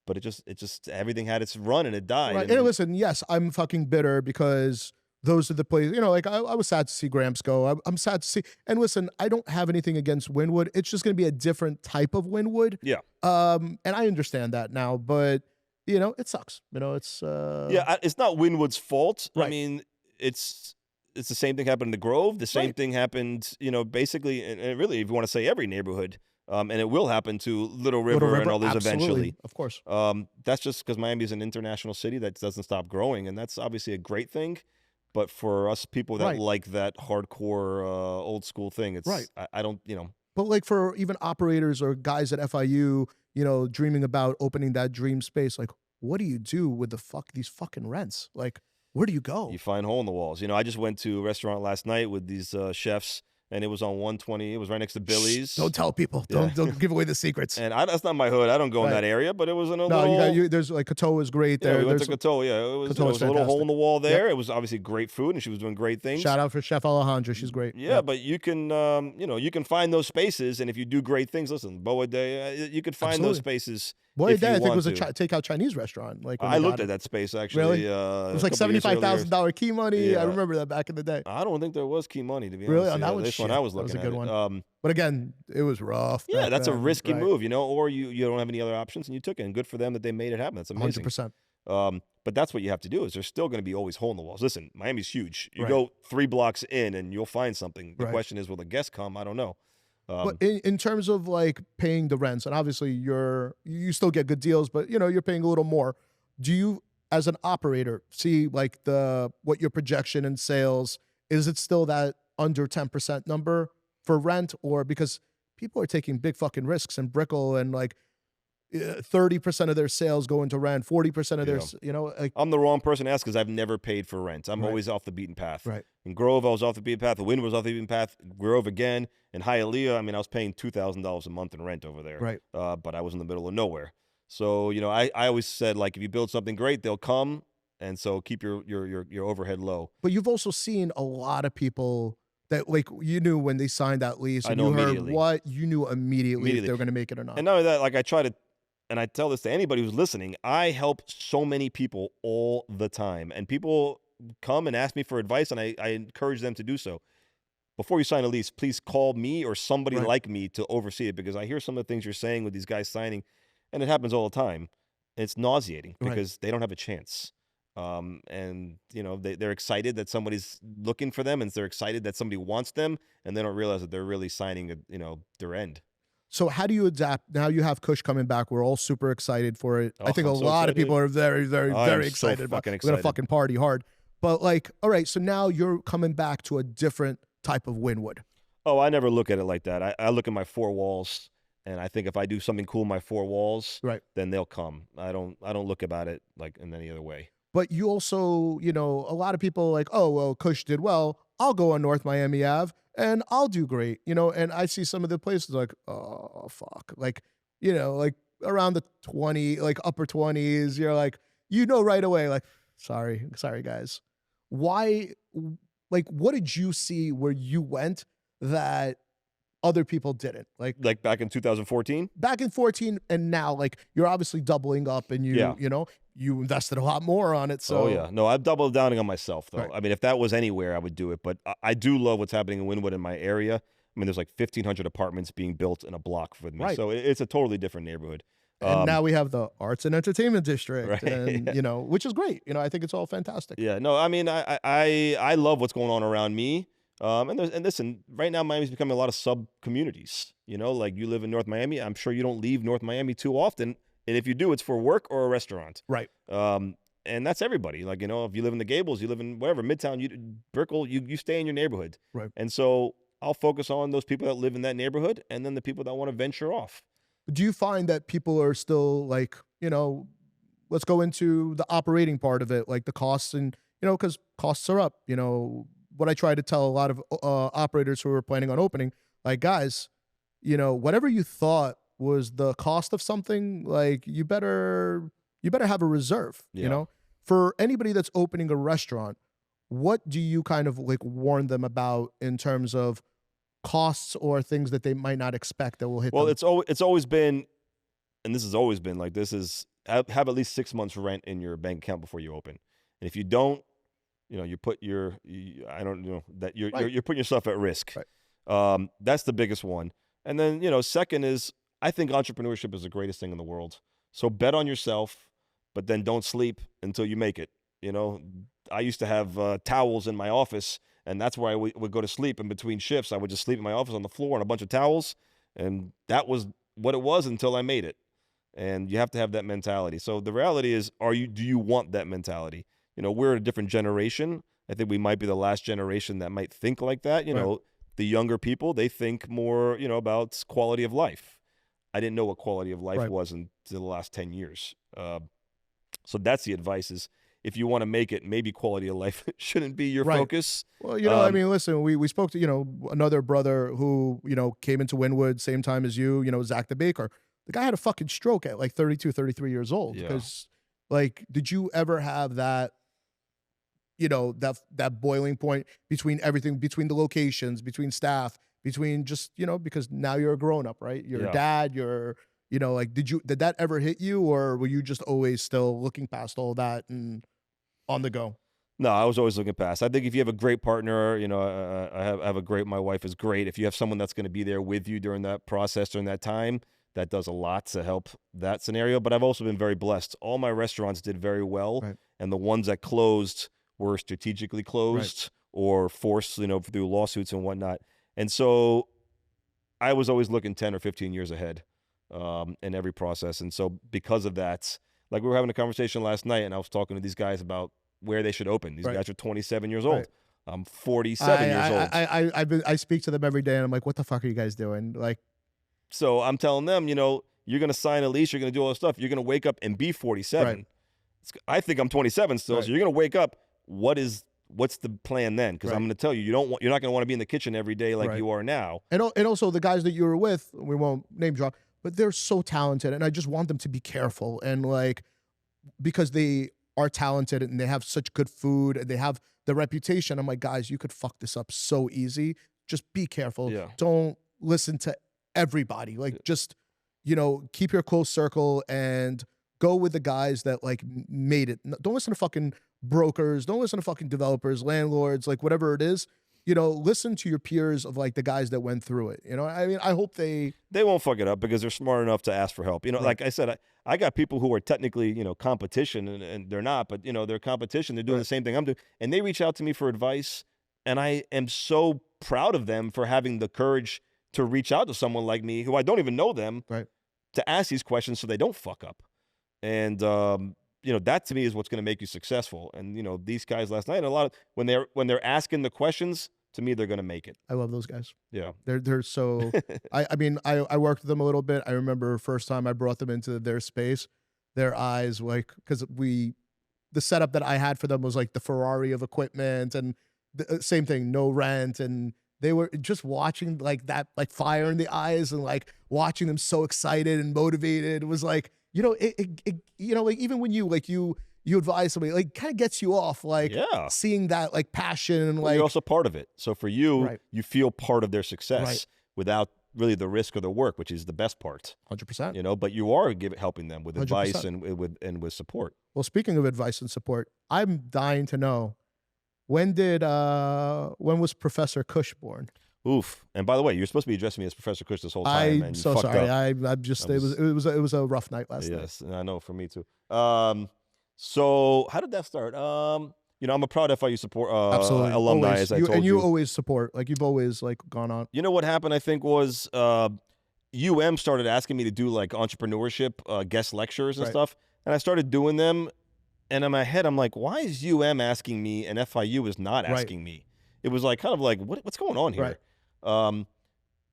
But it just everything had its run and it died. Right. And listen, yes, I'm fucking bitter because those are the places, like I was sad to see Gramps go. I'm sad to see. And listen, I don't have anything against Wynwood. It's just going to be a different type of Wynwood. Yeah. And I understand that now, but it sucks. It's it's not Wynwood's fault. Right. I mean, it's the same thing happened in the Grove. The same thing happened, basically, and really, if you want to say every neighborhood. And it will happen to Little River and others eventually. Of course. That's just because Miami is an international city that doesn't stop growing, and that's obviously a great thing. But for us people that like that hardcore old school thing, it's I don't. But like for even operators or guys at FIU, dreaming about opening that dream space, like what do you do with these fucking rents? Like, where do you go? You find hole in the walls. I just went to a restaurant last night with these chefs, and it was on 120. It was right next to Billy's. Shh, don't tell people. Yeah. Don't give away the secrets. And that's not my hood. I don't go in that area, but it was in a no, little... there's like Katoa is great Yeah, there. we went to Katoa. Yeah, it was a little hole in the wall there. It was obviously great food, and she was doing great things. Shout out for Chef Alejandra. She's great. Yeah, but you can, you can find those spaces, and if you do great things, listen, Boa Day, you could find those spaces. Boa Day, I think, was a takeout Chinese restaurant. Like I looked at that space actually. Really? It was like $75,000 key money. Yeah. I remember that back in the day. I don't think there was key money, to be honest. Really? On that one, this one I was looking at. That was a good one. one. But again, it was rough. Yeah, that's a risky move, or you don't have any other options, and you took it. And good for them that they made it happen. That's amazing. 100%. But that's what you have to do. Is there's still going to be always hole in the walls. Listen, Miami's huge. You go 3 blocks in, and you'll find something. The question is, will the guests come? I don't know. But in terms of like paying the rents, and obviously you still get good deals, but you're paying a little more. Do you, as an operator, see like what your projection in sales is? It still that under 10% number for rent, or because people are taking big fucking risks in Brickell, and like 30% of their sales go into rent, 40% of their, like, I'm the wrong person to ask because I've never paid for rent. I'm always off the beaten path. Right. In Grove, I was off the beaten path. The Wynwood was off the beaten path. Grove again. In Hialeah, I was paying $2,000 a month in rent over there. Right. But I was in the middle of nowhere. So, I always said, like, if you build something great, they'll come. And so keep your overhead low. But you've also seen a lot of people that, like, you knew when they signed that lease, and you heard what, you knew immediately if they were going to make it or not. And not only that, like, I try to, and I tell this to anybody who's listening, I help so many people all the time. And people come and ask me for advice, and I encourage them to do so. Before you sign a lease, please call me or somebody like me to oversee it, because I hear some of the things you're saying with these guys signing, and it happens all the time. It's nauseating because they don't have a chance. And, they're excited that somebody's looking for them, and they're excited that somebody wants them, and they don't realize that they're really signing, their end. So how do you adapt? Now you have Kush coming back. We're all super excited for it. I think a lot of people are very, very, very excited about it. We're going to fucking party hard. But like, all right, so now you're coming back to a different type of Wynwood. Oh, I never look at it like that. I look at my 4 walls, and I think if I do something cool in my 4 walls, then they'll come. I don't look about it like in any other way. But you also, a lot of people are like, oh, well, Kush did well. I'll go on North Miami Ave and I'll do great, and I see some of the places like, oh, fuck. Like, like around the 20, like upper 20s, you're like, right away, like, sorry, guys. Why, like, what did you see where you went that other people didn't? Like back in 2014? Back in 14 and now, like, you're obviously doubling up, and you invested a lot more on it. So. Oh, yeah. No, I've doubled down on myself, though. Right. If that was anywhere, I would do it. But I do love what's happening in Wynwood in my area. There's like 1,500 apartments being built in a block with me. Right. So it's a totally different neighborhood. And now we have the Arts and Entertainment District, and, which is great. I think it's all fantastic. Yeah. No, I love what's going on around me. And listen, right now Miami's becoming a lot of sub-communities. Like you live in North Miami. I'm sure you don't leave North Miami too often. And if you do, it's for work or a restaurant. Right. And that's everybody. Like, if you live in the Gables, you live in whatever, Midtown, Brickell, you stay in your neighborhood. Right. And so I'll focus on those people that live in that neighborhood, and then the people that want to venture off. Do you find that people are still like, let's go into the operating part of it, like the costs, and, because costs are up. What I try to tell a lot of operators who are planning on opening, like, guys, whatever you thought was the cost of something, like, you better have a reserve. For anybody that's opening a restaurant, what do you kind of like warn them about in terms of costs or things that they might not expect that will hit them? Well, it's always been, and this has always been like, this is have at least 6 months rent in your bank account before you open. And if you don't, you put you're putting yourself at risk. Right. That's the biggest one. And then, second is, I think entrepreneurship is the greatest thing in the world. So bet on yourself, but then don't sleep until you make it. I used to have towels in my office, and that's where I would go to sleep in between shifts. I would just sleep in my office on the floor on a bunch of towels, and that was what it was until I made it. And you have to have that mentality. So the reality is, do you want that mentality? We're a different generation. I think we might be the last generation that might think like that. The younger people, they think more, about quality of life. I didn't know what quality of life was until the last 10 years. So that's the advice is if you want to make it, maybe quality of life shouldn't be your Right. focus. Well, I mean, listen, we spoke to, another brother who, came into Wynwood same time as you, Zach the Baker. The guy had a fucking stroke at like 32, 33 years old. Yeah. Because, did you ever have that, that boiling point between everything, between the locations, between staff, between just, because now you're a grown up, right? You're a dad, you're, did that ever hit you, or were you just always still looking past all that and on the go? No, I was always looking past. I think if you have a great partner, my wife is great. If you have someone that's going to be there with you during that process, during that time, that does a lot to help that scenario. But I've also been very blessed. All my restaurants did very well. Right. And the ones that closed were strategically closed or forced, through lawsuits and whatnot. And so I was always looking 10 or 15 years ahead in every process. And so because of that, like we were having a conversation last night and I was talking to these guys about where they should open. These guys are 27 years old. Right. I'm 47 years old. I speak to them every day and I'm like, what the fuck are you guys doing? So I'm telling them, you're going to sign a lease, you're going to do all this stuff. You're going to wake up and be 47. Right. I think I'm 27 still. So you're going to wake up. What's the plan then? Because I'm going to tell you, you're not going to want to be in the kitchen every day like you are now. And also the guys that you were with, we won't name drop, but they're so talented. And I just want them to be careful. And because they are talented and they have such good food and they have the reputation. I'm like, guys, you could fuck this up so easy. Just be careful. Yeah. Don't listen to everybody. Just, keep your close circle and go with the guys that made it. Don't listen to fucking brokers. Don't listen to fucking developers, landlords, whatever it is. Listen to your peers of the guys that went through it. I mean, I hope they won't fuck it up because they're smart enough to ask for help. Like I said, I got people who are technically, competition and they're not, but they're competition. They're doing the same thing I'm doing. And they reach out to me for advice. And I am so proud of them for having the courage to reach out to someone like me who I don't even know them to ask these questions so they don't fuck up. And, that to me is what's going to make you successful. And, these guys last night, when they're asking the questions, to me, they're going to make it. I love those guys. Yeah. They're so, I mean, I worked with them a little bit. I remember first time I brought them into their space, their eyes, because the setup that I had for them was the Ferrari of equipment and the same thing, no rent. And they were just watching that, fire in the eyes and watching them so excited and motivated. It was even when you advise somebody, kind of gets you off, seeing that passion and you're also part of it. So for you, you feel part of their success Right. without really the risk of the work, which is the best part. 100%. But you are helping them with 100%. advice and with support. Well, speaking of advice and support, I'm dying to know when was Professor Kush born? Oof! And by the way, you're supposed to be addressing me as Professor Kush this whole time. I'm so sorry. I'm just it was a rough night last night. Yes, I know. For me too. So how did that start? I'm a proud FIU support Absolutely. alumni, Always. as I told you. And you always support. You've always gone on. You know what happened? I think was UM started asking me to do entrepreneurship guest lectures and stuff, and I started doing them. And in my head, I'm like, why is UM asking me and FIU is not asking me? It was what's going on here? Right.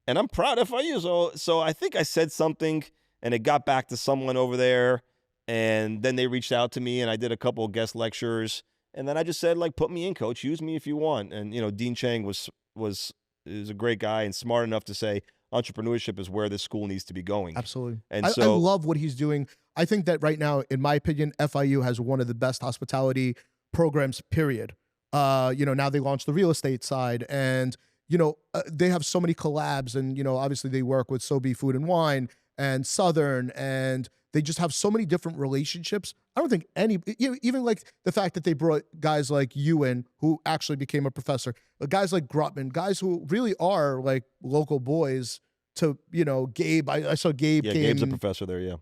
And I'm proud of FIU. So I think I said something, and it got back to someone over there. And then they reached out to me, and I did a couple of guest lectures. And then I just said, put me in, coach. Use me if you want. And Dean Chang is a great guy and smart enough to say entrepreneurship is where this school needs to be going. Absolutely. And I love what he's doing. I think that right now, in my opinion, FIU has one of the best hospitality programs, period. Now they launched the real estate side, and they have so many collabs, and obviously they work with Sobe Food and Wine and Southern, and they just have so many different relationships. I don't think even the fact that they brought guys like you in, who actually became a professor, guys like Grutman, guys who really are local boys. To Gabe, I saw Gabe. Yeah, came, Gabe's a professor there. Yeah,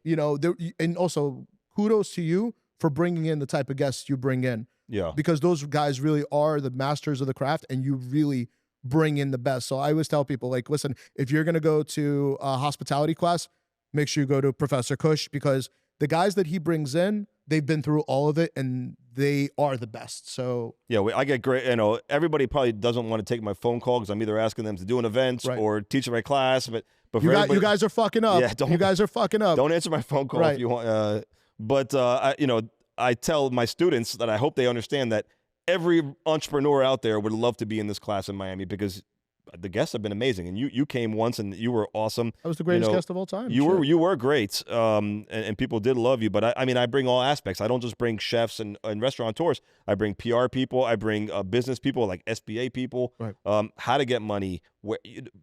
and also kudos to you for bringing in the type of guests you bring in. Yeah, because those guys really are the masters of the craft, and you really bring in the best. So I always tell people, listen, if you're gonna go to a hospitality class, make sure you go to Professor Kush, because the guys that he brings in, they've been through all of it, and they are the best. So yeah, I get great. Everybody probably doesn't want to take my phone call because I'm either asking them to do an event or teach my class. But you guys are fucking up. Yeah, you guys are fucking up. Don't answer my phone call if you want. I tell my students that I hope they understand that every entrepreneur out there would love to be in this class in Miami, because the guests have been amazing, and you came once and you were awesome. I was the greatest guest of all time. You were great, and people did love you. But I mean, I bring all aspects. I don't just bring chefs and restaurateurs. I bring PR people. I bring business people like SBA people. Right. How to get money.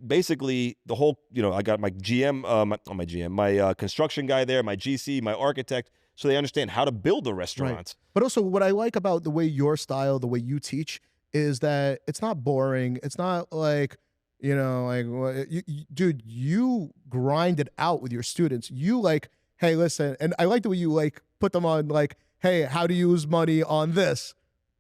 Basically, the whole. I got my GM, my construction guy there, my GC, my architect, so they understand how to build a restaurant. Right. But also, what I like about the way your style, the way you teach, is that it's not boring. It's not like, dude, you grind it out with your students. You like, hey, listen, and I like the way you like put them on like, hey, how do you lose money on this?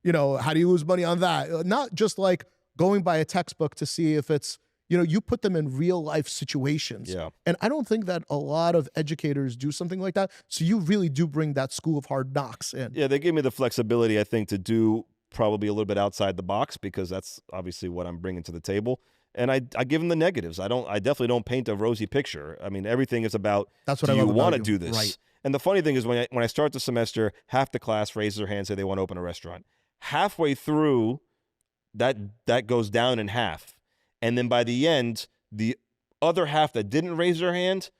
How do you lose money on that? Not just like going by a textbook to see if it's, you put them in real life situations. Yeah. And I don't think that a lot of educators do something like that. So you really do bring that school of hard knocks in. Yeah, they give me the flexibility, I think, to do probably a little bit outside the box, because that's obviously what I'm bringing to the table. And I give them the negatives. I definitely don't paint a rosy picture. I mean, everything is about, that's what do I love you want to about do this? Right. And the funny thing is when I start the semester, half the class raises their hand, say they want to open a restaurant. Halfway through, that goes down in half. And then by the end, the other half that didn't raise their hand,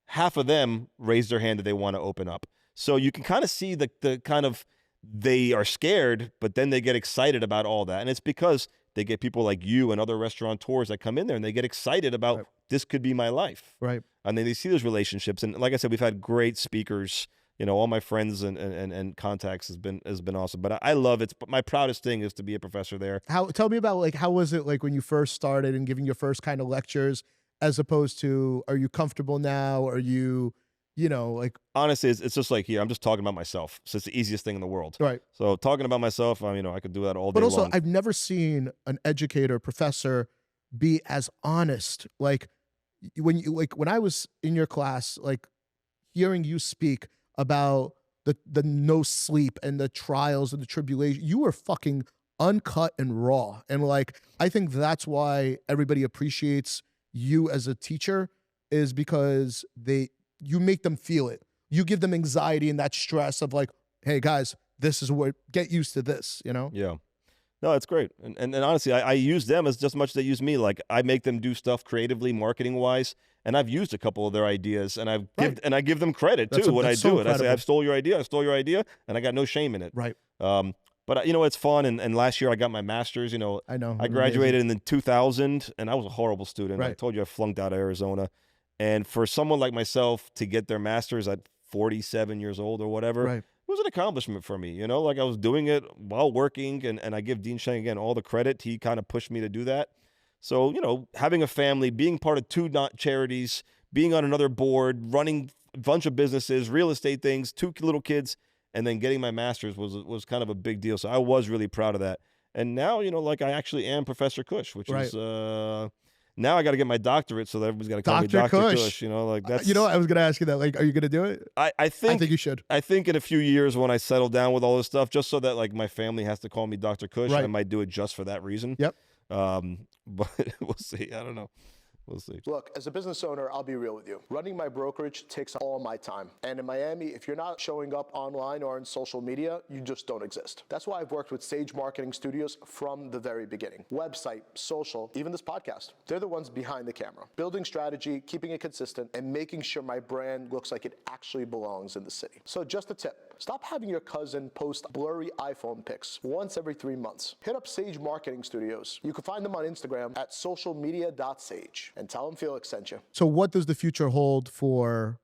half of them raise their hand that they want to open up. So you can kind of see the kind of, they are scared, but then they get excited about all that. And it's because they get people like you and other restaurateurs that come in there and they get excited about, right, this could be my life. Right. And then they see those relationships. And like I said, we've had great speakers. All my friends and contacts has been awesome. But I love it. But my proudest thing is to be a professor there. Tell me about like, how was it like when you first started and giving your first kind of lectures, as opposed to, are you comfortable now? Are you, like, honestly, it's just like here. I'm just talking about myself. So it's the easiest thing in the world. right. So talking about myself, I could do that all day But also, long. I've never seen an educator, professor be as honest. Like when I was in your class, like hearing you speak about the no sleep and the trials and the tribulation, you were fucking uncut and raw. And like, I think that's why everybody appreciates you as a teacher, is because you make them feel it. You give them anxiety and that stress of like, hey guys, this is what, get used to this, Yeah. No, it's great. And honestly, I use them as just much as they use me. Like, I make them do stuff creatively, marketing wise, and I've used a couple of their ideas, and I give them credit too when I do it. I say, I stole your idea, and I got no shame in it. Right. But it's fun. And last year I got my master's. I know. I graduated in 2000, and I was a horrible student. Right. I told you I flunked out of Arizona. And for someone like myself to get their master's at 47 years old or whatever, right, it was an accomplishment for me. Like, I was doing it while working, and I give Dean Sheng, again, all the credit. He kind of pushed me to do that. So, having a family, being part of 2 charities, being on another board, running a bunch of businesses, real estate things, 2 little kids, and then getting my master's was kind of a big deal. So I was really proud of that. And now, like, I actually am Professor Kush, which right, is now I got to get my doctorate, so everybody's got to call me Dr. Kush. Like that's. I was gonna ask you that. Like, are you gonna do it? I think you should. I think in a few years when I settle down with all this stuff, just so that like my family has to call me Dr. Kush, right, I might do it just for that reason. Yep. But we'll see. I don't know. We'll see. Look, as a business owner, I'll be real with you. Running my brokerage takes all my time. And in Miami, if you're not showing up online or on social media, you just don't exist. That's why I've worked with Sage Marketing Studios from the very beginning. Website, social, even this podcast. They're the ones behind the camera. Building strategy, keeping it consistent, and making sure my brand looks like it actually belongs in the city. So just a tip. Stop having your cousin post blurry iPhone pics once every 3 months. Hit up Sage Marketing Studios. You can find them on Instagram at socialmedia.sage. And tell them Felix sent you. So what does the future hold for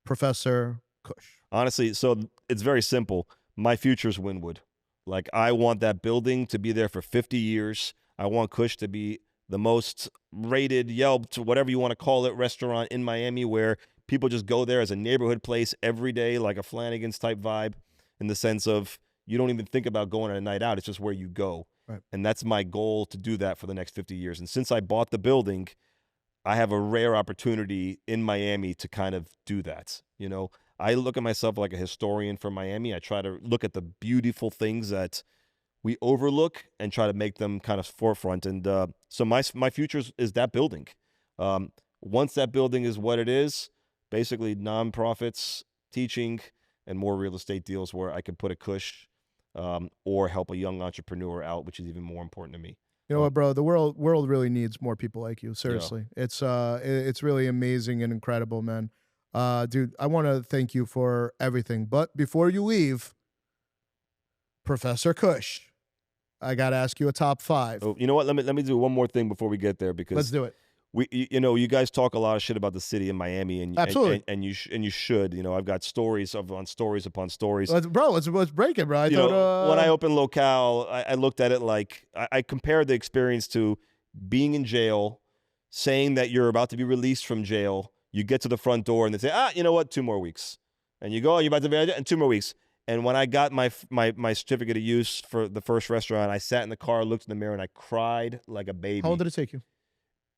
Professor Kush? Honestly, so it's very simple. My future is Wynwood. Like, I want that building to be there for 50 years. I want Kush to be the most rated, Yelped, whatever you want to call it, restaurant in Miami, where people just go there as a neighborhood place every day, like a Flanagan's type vibe, in the sense of you don't even think about going on a night out. It's just where you go. Right. And that's my goal, to do that for the next 50 years. And since I bought the building, I have a rare opportunity in Miami to kind of do that. I look at myself like a historian for Miami. I try to look at the beautiful things that we overlook and try to make them kind of forefront. And so my future is that building. Once that building is what it is, basically nonprofits, teaching, and more real estate deals where I could put a Kush or help a young entrepreneur out, which is even more important to me. You know what, bro? The world really needs more people like you. Seriously, it's really amazing and incredible, man. Dude, I want to thank you for everything. But before you leave, Professor Kush, I got to ask you a top 5. Oh, you know what? Let me do one more thing before we get there, because Let's do it. You guys talk a lot of shit about the city in Miami, and Absolutely. and you should. You know, I've got stories on stories upon stories. Let's break it, bro. When I opened Lokal, I looked at it like I compared the experience to being in jail, saying that you're about to be released from jail. You get to the front door and they say, you know what, 2 more weeks, and you go, you're about to be and 2 more weeks. And when I got my certificate of use for the first restaurant, I sat in the car, looked in the mirror, and I cried like a baby. How long did it take you?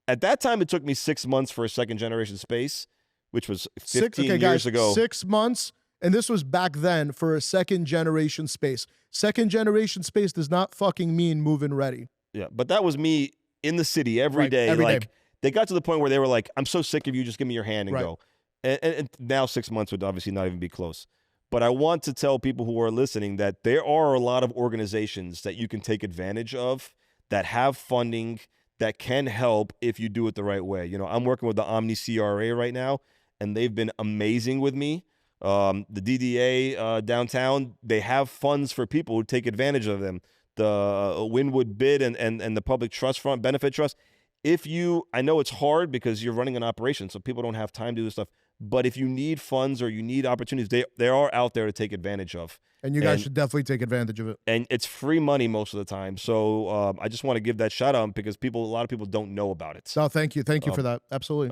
At that time, it took me 6 months for a second generation space, which was 15 years guys, ago. 6 months, and this was back then for a second generation space. Second generation space does not fucking mean move-in ready. Yeah, but that was me in the city every day. Every day. They got to the point where they were like, I'm so sick of you, just give me your hand and Right. go. And now 6 months would obviously not even be close. But I want to tell people who are listening that there are a lot of organizations that you can take advantage of that have funding that can help if you do it the right way. You know, I'm working with the Omni CRA right now, and they've been amazing with me. The DDA downtown, they have funds for people who take advantage of them. The Wynwood bid and the Public Trust Fund Benefit Trust. I know it's hard because you're running an operation, so people don't have time to do this stuff. But if you need funds or you need opportunities, they are out there to take advantage of. And you guys should definitely take advantage of it. And it's free money most of the time. So I just want to give that shout out because a lot of people don't know about it. No, thank you. Thank you for that. Absolutely.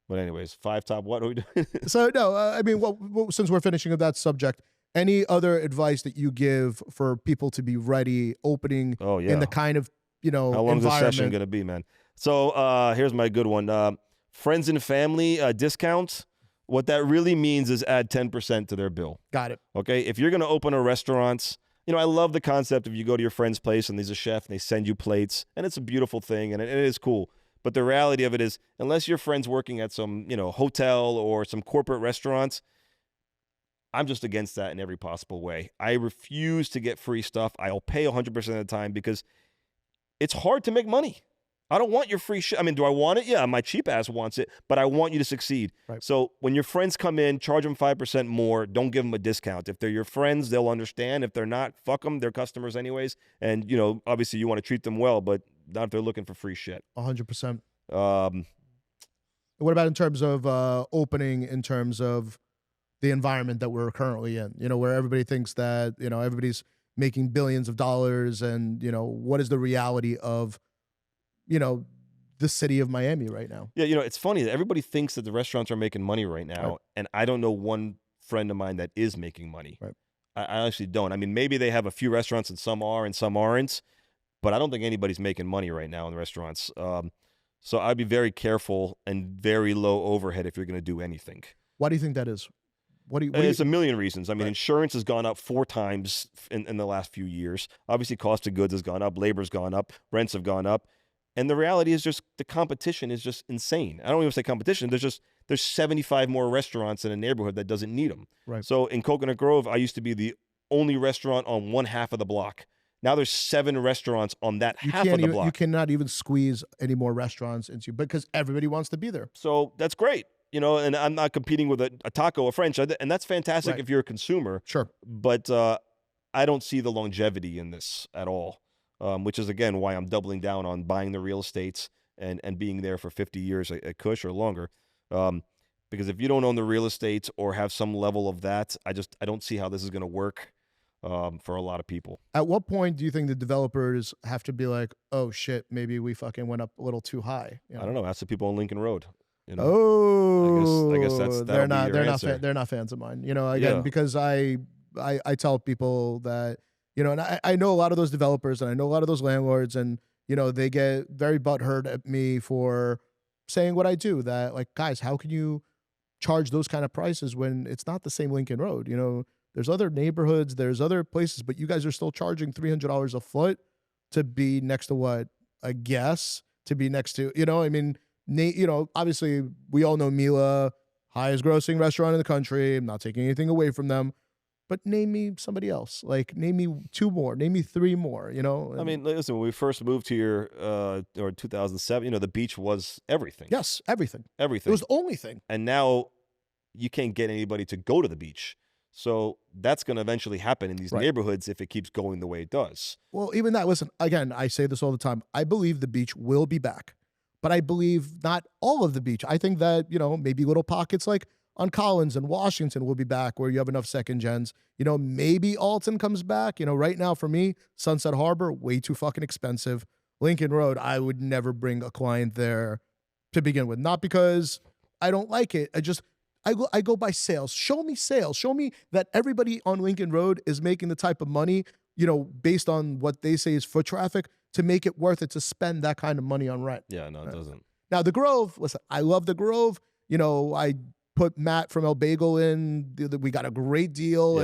But anyways, 5 top, what are we doing? So, no, I mean, since we're finishing with that subject, any other advice that you give for people to be ready, opening in the kind of, How long is this session going to be, man? So here's my good one. Friends and family discounts. What that really means is add 10% to their bill. Got it. Okay? If you're going to open a restaurant, I love the concept of you go to your friend's place and there's a chef and they send you plates, and it's a beautiful thing and it is cool. But the reality of it is, unless your friend's working at some, hotel or some corporate restaurants, I'm just against that in every possible way. I refuse to get free stuff. I'll pay 100% of the time because it's hard to make money. I don't want your free shit. I mean, do I want it? Yeah, my cheap ass wants it, but I want you to succeed. Right. So when your friends come in, charge them 5% more. Don't give them a discount. If they're your friends, they'll understand. If they're not, fuck them. They're customers anyways. And, obviously you want to treat them well, but not if they're looking for free shit. 100%. Um, What about in terms of opening, in terms of the environment that we're currently in, where everybody thinks that, everybody's making billions of dollars and, what is the reality of, the city of Miami right now? Yeah, it's funny that everybody thinks that the restaurants are making money right now, Right. and I don't know one friend of mine that is making money. Right. I actually don't. I mean, maybe they have a few restaurants and some are and some aren't, but I don't think anybody's making money right now in the restaurants. So I'd be very careful and very low overhead if you're going to do anything. Why do you think that is? There's a million reasons. I mean, insurance has gone up 4 times in the last few years. Obviously, cost of goods has gone up, labor's gone up, rents have gone up. And the reality is just the competition is just insane. I don't even say competition. There's 75 more restaurants in a neighborhood that doesn't need them. Right. So in Coconut Grove, I used to be the only restaurant on one half of the block. Now there's 7 restaurants on that half of the block. You cannot even squeeze any more restaurants into, because everybody wants to be there. So that's great. And I'm not competing with a taco, a French, and that's fantastic Right. if you're a consumer. Sure. But I don't see the longevity in this at all. Which is, again, why I'm doubling down on buying the real estates and being there for 50 years at Kush or longer. Because if you don't own the real estate or have some level of that, I don't see how this is going to work for a lot of people. At what point do you think the developers have to be like, oh, shit, maybe we fucking went up a little too high? I don't know. Ask the people on Lincoln Road. Oh, I guess they're not fans of mine. Because I tell people that, and I know a lot of those developers and I know a lot of those landlords, and, they get very butthurt at me for saying what I do, that, like, guys, how can you charge those kind of prices when it's not the same Lincoln Road? There's other neighborhoods, there's other places, but you guys are still charging $300 a foot to be next to what? A guest, to be next to, obviously we all know Mila, highest grossing restaurant in the country. I'm not taking anything away from them. But name me somebody else. Like, name me 2 more. Name me 3 more, you know? I mean, listen, when we first moved here, or 2007, you know, the beach was everything. Yes, everything. Everything. It was the only thing. And now you can't get anybody to go to the beach. So that's going to eventually happen in these neighborhoods if it keeps going the way it does. Well, even that, listen, again, I say this all the time. I believe the beach will be back. But I believe not all of the beach. I think that, you know, maybe little pockets like on Collins and Washington will be back where you have enough second gens. You know, maybe Alton comes back. You know, right now for me, Sunset Harbor, way too fucking expensive. Lincoln Road, I would never bring a client there to begin with. Not because I don't like it. I go by sales. Show me sales. Show me that everybody on Lincoln Road is making the type of money, you know, based on what they say is foot traffic, to make it worth it to spend that kind of money on rent. Yeah, no, it doesn't. Now, the Grove, listen, I love the Grove. You know, I put Matt from El Bagel in. We got a great deal.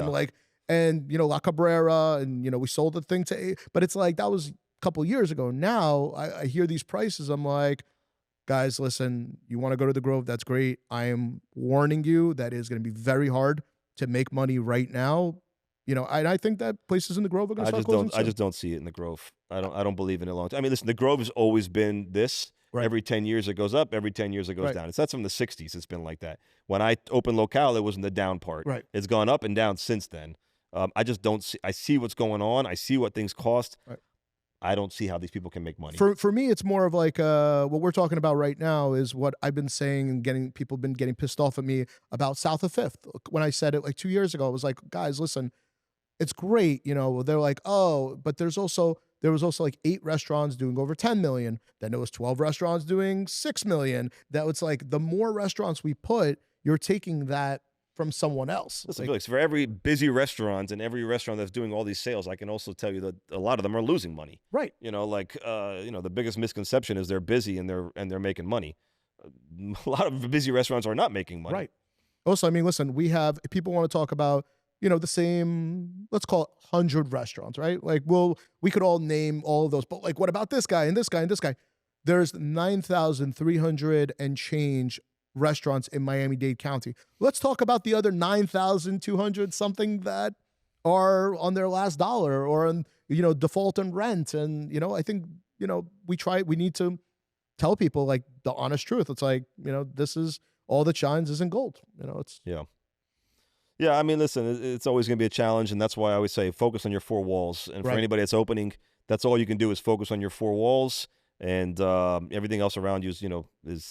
And you know, La Cabrera, and, you know, we sold the thing to, but it's like, that was a couple years ago. Now I hear these prices. I'm like, guys, listen, you want to go to the Grove? That's great. I am warning you that it is going to be very hard to make money right now. You know, and I think that places in the Grove are going to start closing soon. I just don't see it in the Grove. I don't believe in it long time. I mean, listen, the Grove has always been this. Right. Every 10 years it goes up. Every 10 years it goes down. That's from the 60s. It's been like that. When I opened Lokal, it was in the down part. Right. It's gone up and down since then. I just don't see. I see what's going on. I see what things cost. Right. I don't see how these people can make money. For me, it's more of like what we're talking about right now is what I've been saying and people been getting pissed off at me about south of 5th. When I said it like 2 years ago, I was like, guys, listen, it's great. You know, they're like, oh, but there was also like 8 restaurants doing over 10 million. Then there was 12 restaurants doing 6 million. That was like, the more restaurants we put, you're taking that from someone else. Listen, Felix, for every busy restaurant and every restaurant that's doing all these sales, I can also tell you that a lot of them are losing money. Right. You know, like, you know, the biggest misconception is they're busy and they're making money. A lot of busy restaurants are not making money. Right. Also, I mean, listen, we have, people want to talk about, you know, the same, let's call it 100 restaurants, right? Like, we could all name all of those, but like, what about this guy and this guy and this guy? There's 9,300 and change restaurants in Miami-Dade County. Let's talk about the other 9,200 something that are on their last dollar or on, you know, default on rent. And, you know, I think, you know, we need to tell people like the honest truth. It's like, you know, this is all that shines isn't gold. You know, it's. Yeah. Yeah, I mean, listen, it's always going to be a challenge, and that's why I always say focus on your 4 walls. And for anybody that's opening, that's all you can do is focus on your 4 walls, and everything else around you is, you know, it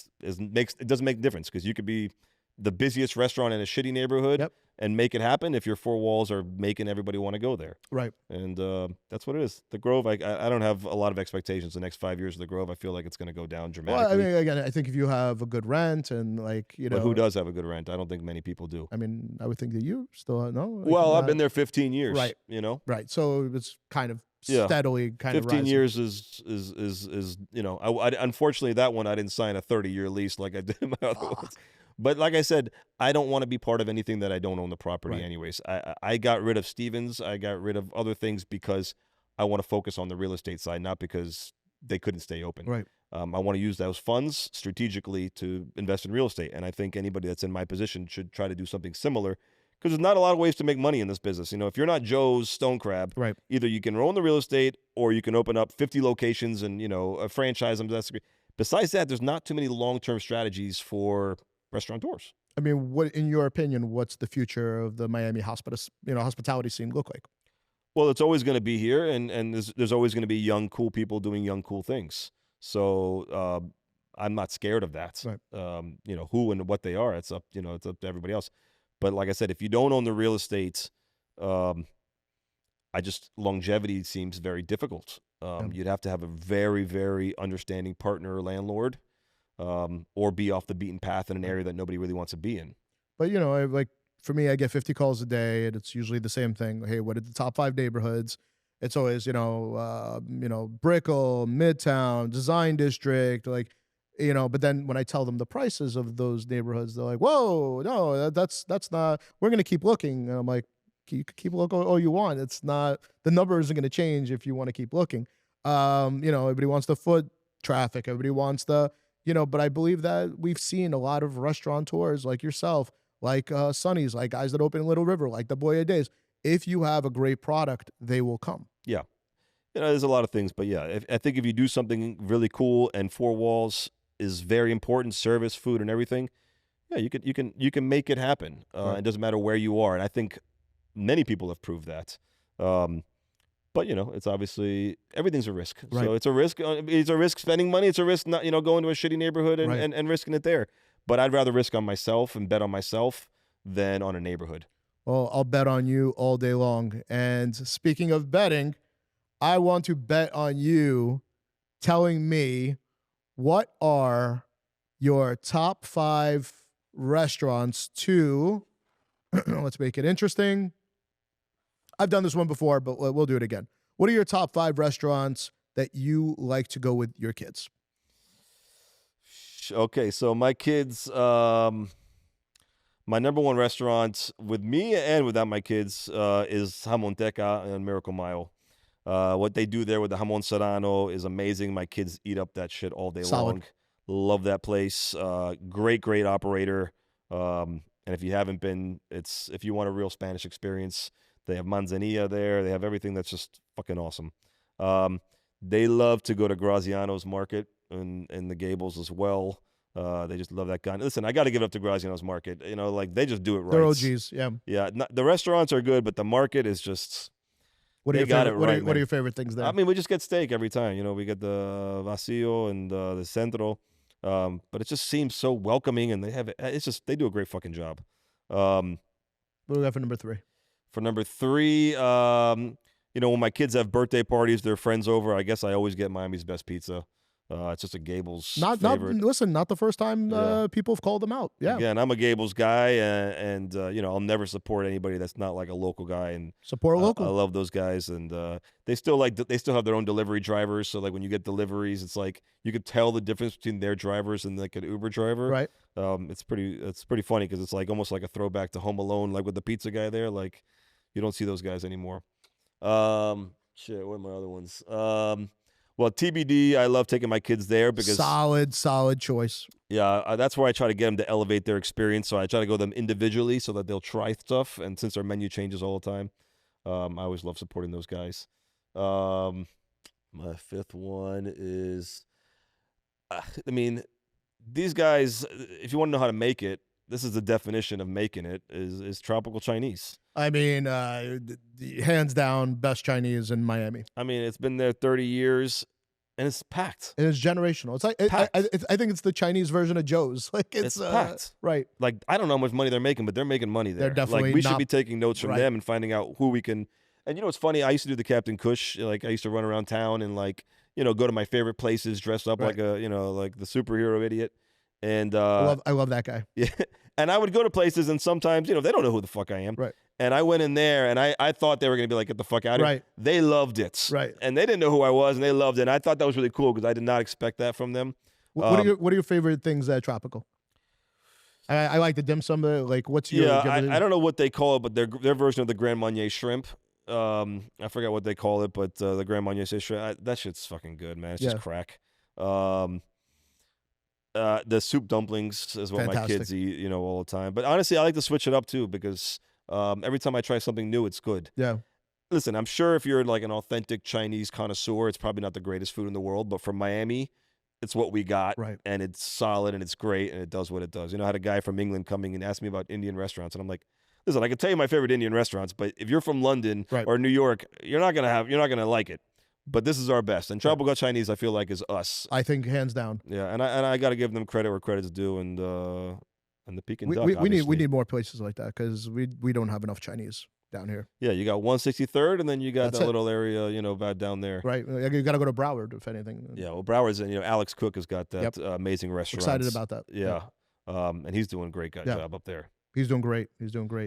doesn't make a difference, because you could be the busiest restaurant in a shitty neighborhood and make it happen if your 4 walls are making everybody want to go there. Right. And that's what it is. The Grove, I don't have a lot of expectations the next 5 years of the Grove. I feel like it's going to go down dramatically. Well, I mean, again, I think if you have a good rent and like, you know. But who does have a good rent? I don't think many people do. I mean, I would think that you still know. Like, well, I've been there 15 years. Right. You know? Right. So it's kind of steadily kind of 15 years is you know, I unfortunately that one I didn't sign a 30-year lease like I did in my other ones. But like I said, I don't want to be part of anything that I don't own the property anyways. I got rid of Stevens. I got rid of other things because I want to focus on the real estate side, not because they couldn't stay open. Right. I want to use those funds strategically to invest in real estate. And I think anybody that's in my position should try to do something similar, because there's not a lot of ways to make money in this business. You know, if you're not Joe's Stone Crab, either you can own the real estate or you can open up 50 locations and, you know, a franchise them. Besides that, there's not too many long-term strategies for restaurateurs. I mean, what, in your opinion, what's the future of the Miami hospitality scene look like? Well, it's always going to be here, and there's always going to be young, cool people doing young, cool things. So I'm not scared of that. Right. You know, who and what they are, it's up to everybody else. But like I said, if you don't own the real estate, longevity seems very difficult. You'd have to have a very, very understanding partner or landlord. Or be off the beaten path in an area that nobody really wants to be in. But, you know, like for me, I get 50 calls a day, and it's usually the same thing. Hey, what are the top 5 neighborhoods? It's always, Brickell, Midtown, Design District, like, you know, but then when I tell them the prices of those neighborhoods, they're like, whoa, no, that's not, we're going to keep looking. And I'm like, you can keep looking all you want. It's not, the number isn't going to change if you want to keep looking. You know, everybody wants the foot traffic. Everybody wants the, but I believe that we've seen a lot of restaurateurs like yourself, like Sonny's, like guys that open in Little River, like the Boya Days. If you have a great product, they will come. Yeah. There's a lot of things, but yeah, I think if you do something really cool and four walls is very important, service, food, and everything, yeah, you can make it happen. Right. It doesn't matter where you are, and I think many people have proved that. But it's obviously everything's a risk. Right. So it's a risk. It's a risk spending money. It's a risk not going to a shitty neighborhood and, Right. and risking it there. But I'd rather risk on myself and bet on myself than on a neighborhood. Well, I'll bet on you all day long. And speaking of betting, I want to bet on you telling me what are your top 5 restaurants to, let's make it interesting. I've done this one before, but we'll do it again. What are your top 5 restaurants that you like to go with your kids? Okay, so my kids, my number one restaurant with me and without my kids is Jamonteca on Miracle Mile. What they do there with the jamon serrano is amazing. My kids eat up that shit all day long. Love that place. Great operator. And if you haven't been, if you want a real Spanish experience, they have manzanilla there. They have everything that's just fucking awesome. They love to go to Graziano's Market and the Gables as well. They just love that guy. Listen, I got to give it up to Graziano's Market. They just do it right. They're OGs, yeah. Yeah, the restaurants are good, but the market is just... What are your favorite things there? I mean, we just get steak every time. We get the vacío and the centro, but it just seems so welcoming, and they do a great fucking job. What do we got for number 3? For number 3, when my kids have birthday parties, their friends over, I guess I always get Miami's Best Pizza. It's just a Gables favorite. Not the first time people have called them out. Yeah. Again, I'm a Gables guy, and I'll never support anybody that's not like a local guy. And support local. I love those guys, and they still have their own delivery drivers. So like when you get deliveries, it's like you could tell the difference between their drivers and like an Uber driver. Right. It's pretty funny because it's like almost like a throwback to Home Alone, like with the pizza guy there. Like you don't see those guys anymore. What are my other ones? Well, TBD, I love taking my kids there because solid choice. Yeah, that's where I try to get them to elevate their experience. So I try to go with them individually so that they'll try stuff. And since our menu changes all the time, I always love supporting those guys. My 5th one is, these guys. If you want to know how to make it, this is the definition of making it is tropical Chinese. I mean, hands down, best Chinese in Miami. I mean, it's been there 30 years, and it's packed. And it's generational. It's like I think it's the Chinese version of Joe's. Like it's packed, right? Like I don't know how much money they're making, but they're making money there. They're definitely we should be taking notes from them and finding out who we can. And it's funny. I used to do the Captain Kush. Like I used to run around town and go to my favorite places, dressed up like like the superhero idiot. And I love that guy. Yeah. And I would go to places, and sometimes, they don't know who the fuck I am. Right. And I went in there, and I thought they were going to be like, get the fuck out of here. Right. They loved it. Right. And they didn't know who I was, and they loved it. And I thought that was really cool because I did not expect that from them. What are your favorite things at Tropical? I like the dim sum. Like, what's your... I don't know what they call it, but their version of the Grand Marnier shrimp. I forgot what they call it, but the Grand Marnier shrimp, that shit's fucking good, man. It's just crack. The soup dumplings is what my kids eat, all the time. But honestly, I like to switch it up too because every time I try something new, it's good. Yeah. Listen, I'm sure if you're like an authentic Chinese connoisseur, it's probably not the greatest food in the world. But from Miami, it's what we got. Right. And it's solid and it's great and it does what it does. I had a guy from England coming and ask me about Indian restaurants, and I'm like, listen, I can tell you my favorite Indian restaurants, but if you're from London or New York, you're not gonna like it. But this is our best. And Tropical Chinese, I feel like, is us. I think hands down. Yeah, and I got to give them credit where credit's due, and the Peking Duck. We need more places like that because we don't have enough Chinese down here. Yeah, you got 163rd, and then you got that little area, about down there. Right, you got to go to Broward if anything. Yeah, well, Broward's, and Alex Cook has got that amazing restaurant. Excited about that. Yeah, and he's doing a great job up there. He's doing great.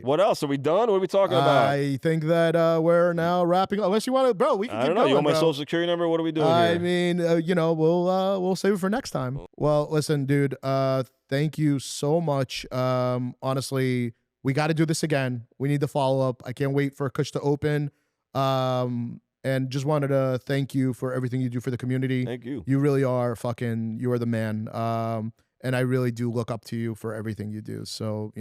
What else? Are we done? What are we talking about? I think that we're now wrapping up. Unless you want to, bro, we can keep going. I don't know. You want my social security number? What are we doing here? I mean, we'll save it for next time. Well, listen, dude, thank you so much. Honestly, we got to do this again. We need the follow-up. I can't wait for Kush to open. And And just wanted to thank you for everything you do for the community. Thank you. You really are you are the man. And I really do look up to you for everything you do. So,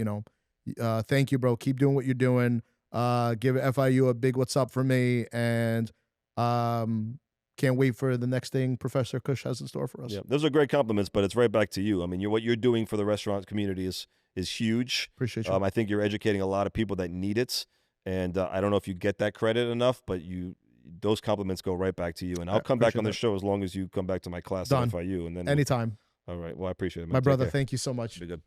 thank you, bro. Keep doing what you're doing. Give FIU a big what's up for me. And can't wait for the next thing Professor Kush has in store for us. Yeah, those are great compliments, but it's right back to you. I mean, what you're doing for the restaurant community is huge. Appreciate you. I think you're educating a lot of people that need it, and I don't know if you get that credit enough, but those compliments go right back to you. And I'll come back on the show as long as you come back to my class at FIU. And then anytime. All right. Well, I appreciate it, man. My Take brother, care. thank you so much. Be good.